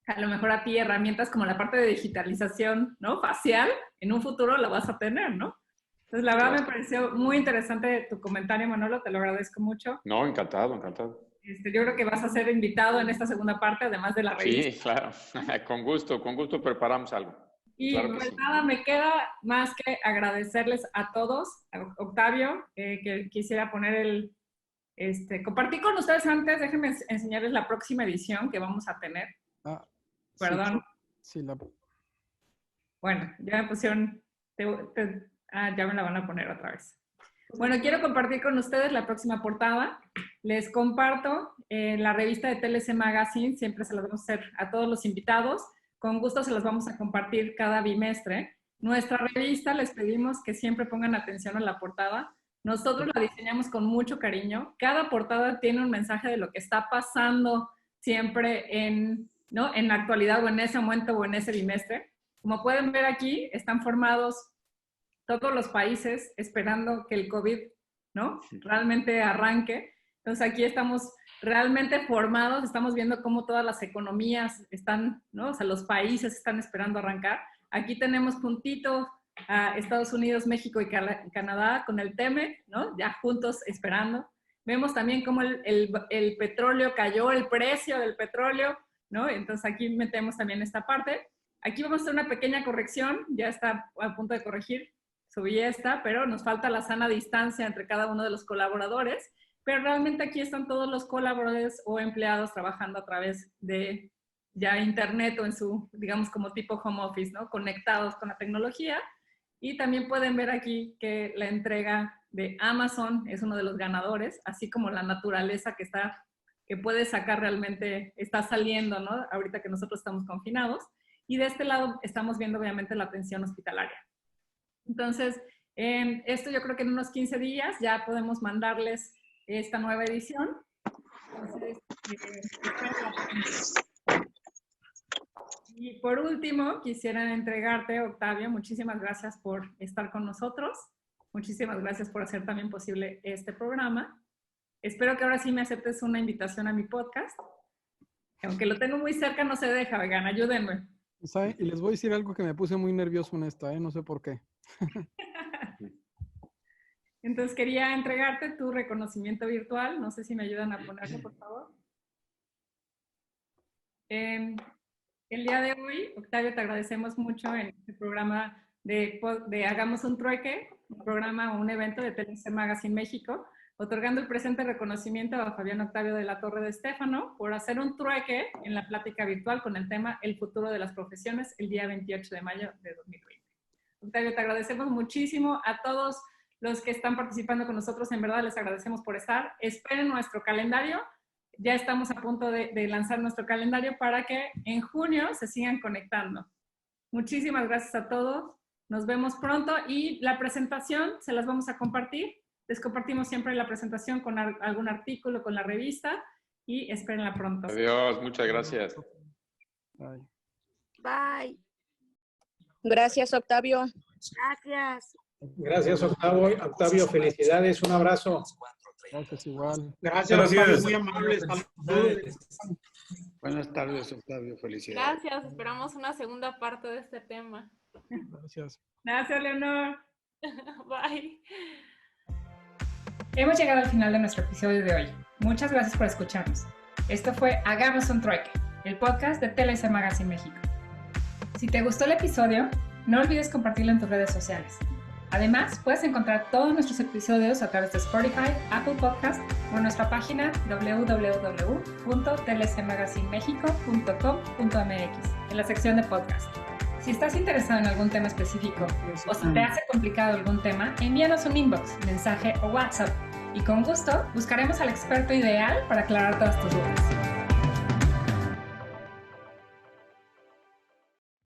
A lo mejor a ti herramientas como la parte de digitalización, ¿no? Facial, en un futuro la vas a tener, ¿no? Entonces, la verdad me pareció muy interesante tu comentario, Manolo, te lo agradezco mucho. No, encantado, encantado. Yo creo que vas a ser invitado en esta segunda parte, además de la revista. Sí, claro, con gusto preparamos algo. Y claro pues sí. nada, me queda más que agradecerles a todos. A Octavio, que quisiera poner compartir con ustedes antes, déjenme enseñarles la próxima edición que vamos a tener. Perdón. Sí, Bueno, ya me pusieron, ya me la van a poner otra vez. Bueno, quiero compartir con ustedes la próxima portada. Les comparto la revista de TLC Magazine, siempre se las vamos a hacer a todos los invitados. Con gusto se las vamos a compartir cada bimestre. Nuestra revista les pedimos que siempre pongan atención a la portada. Nosotros la diseñamos con mucho cariño. Cada portada tiene un mensaje de lo que está pasando siempre en la actualidad o en ese momento o en ese bimestre. Como pueden ver aquí, están formados todos los países esperando que el COVID, ¿no? Realmente arranque. Entonces aquí estamos realmente formados, estamos viendo cómo todas las economías están, ¿no? O sea, los países están esperando arrancar. Aquí tenemos puntitos a Estados Unidos, México y Canadá con el TEMEC, ¿no? Ya juntos esperando. Vemos también cómo el petróleo cayó, el precio del petróleo, ¿no? Entonces aquí metemos también esta parte. Aquí vamos a hacer una pequeña corrección, ya está a punto de corregir. Subí esta, pero nos falta la sana distancia entre cada uno de los colaboradores, pero realmente aquí están todos los colaboradores o empleados trabajando a través de ya internet o en su, digamos, como tipo home office, ¿no? Conectados con la tecnología. Y también pueden ver aquí que la entrega de Amazon es uno de los ganadores, así como la naturaleza que puede sacar realmente, está saliendo, ¿no? Ahorita que nosotros estamos confinados. Y de este lado estamos viendo obviamente la atención hospitalaria. Entonces, esto yo creo que en unos 15 días ya podemos mandarles esta nueva edición. Entonces, y por último, quisiera entregarte, Octavio, muchísimas gracias por estar con nosotros. Muchísimas gracias por hacer también posible este programa. Espero que ahora sí me aceptes una invitación a mi podcast. Aunque lo tengo muy cerca, no se deja, oigan, ayúdenme. ¿Sabe? Y les voy a decir algo que me puse muy nervioso en esta, no sé por qué. Entonces quería entregarte tu reconocimiento virtual. No sé si me ayudan a ponerlo, por favor. El día de hoy, Octavio, te agradecemos mucho en este programa de Hagamos un Trueque, un programa o un evento de TLC Magazine México, otorgando el presente reconocimiento a Fabián Octavio de la Torre de Estéfano por hacer un trueque en la plática virtual con el tema El futuro de las profesiones el día 28 de mayo de 2020. Octavio, te agradecemos muchísimo a todos los que están participando con nosotros. En verdad, les agradecemos por estar. Esperen nuestro calendario. Ya estamos a punto de lanzar nuestro calendario para que en junio se sigan conectando. Muchísimas gracias a todos. Nos vemos pronto y la presentación se las vamos a compartir. Les compartimos siempre la presentación con algún artículo, con la revista y espérenla pronto. Adiós, muchas gracias. Bye. Bye. Gracias, Octavio. Gracias. Gracias, Octavio, felicidades, un abrazo. Gracias igual. Gracias, Octavio, muy amable. Saludos. Buenas tardes, Octavio, felicidades. Gracias, esperamos una segunda parte de este tema. Gracias. Gracias, Leonor. Bye. Hemos llegado al final de nuestro episodio de hoy. Muchas gracias por escucharnos. Esto fue Hagamos un Trueque, el podcast de TLC Magazine México. Si te gustó el episodio, no olvides compartirlo en tus redes sociales. Además, puedes encontrar todos nuestros episodios a través de Spotify, Apple Podcast o en nuestra página www.tlcmagazinemexico.com.mx en la sección de podcast. Si estás interesado en algún tema específico o si te hace complicado algún tema, envíanos un inbox, mensaje o WhatsApp y con gusto buscaremos al experto ideal para aclarar todas tus dudas.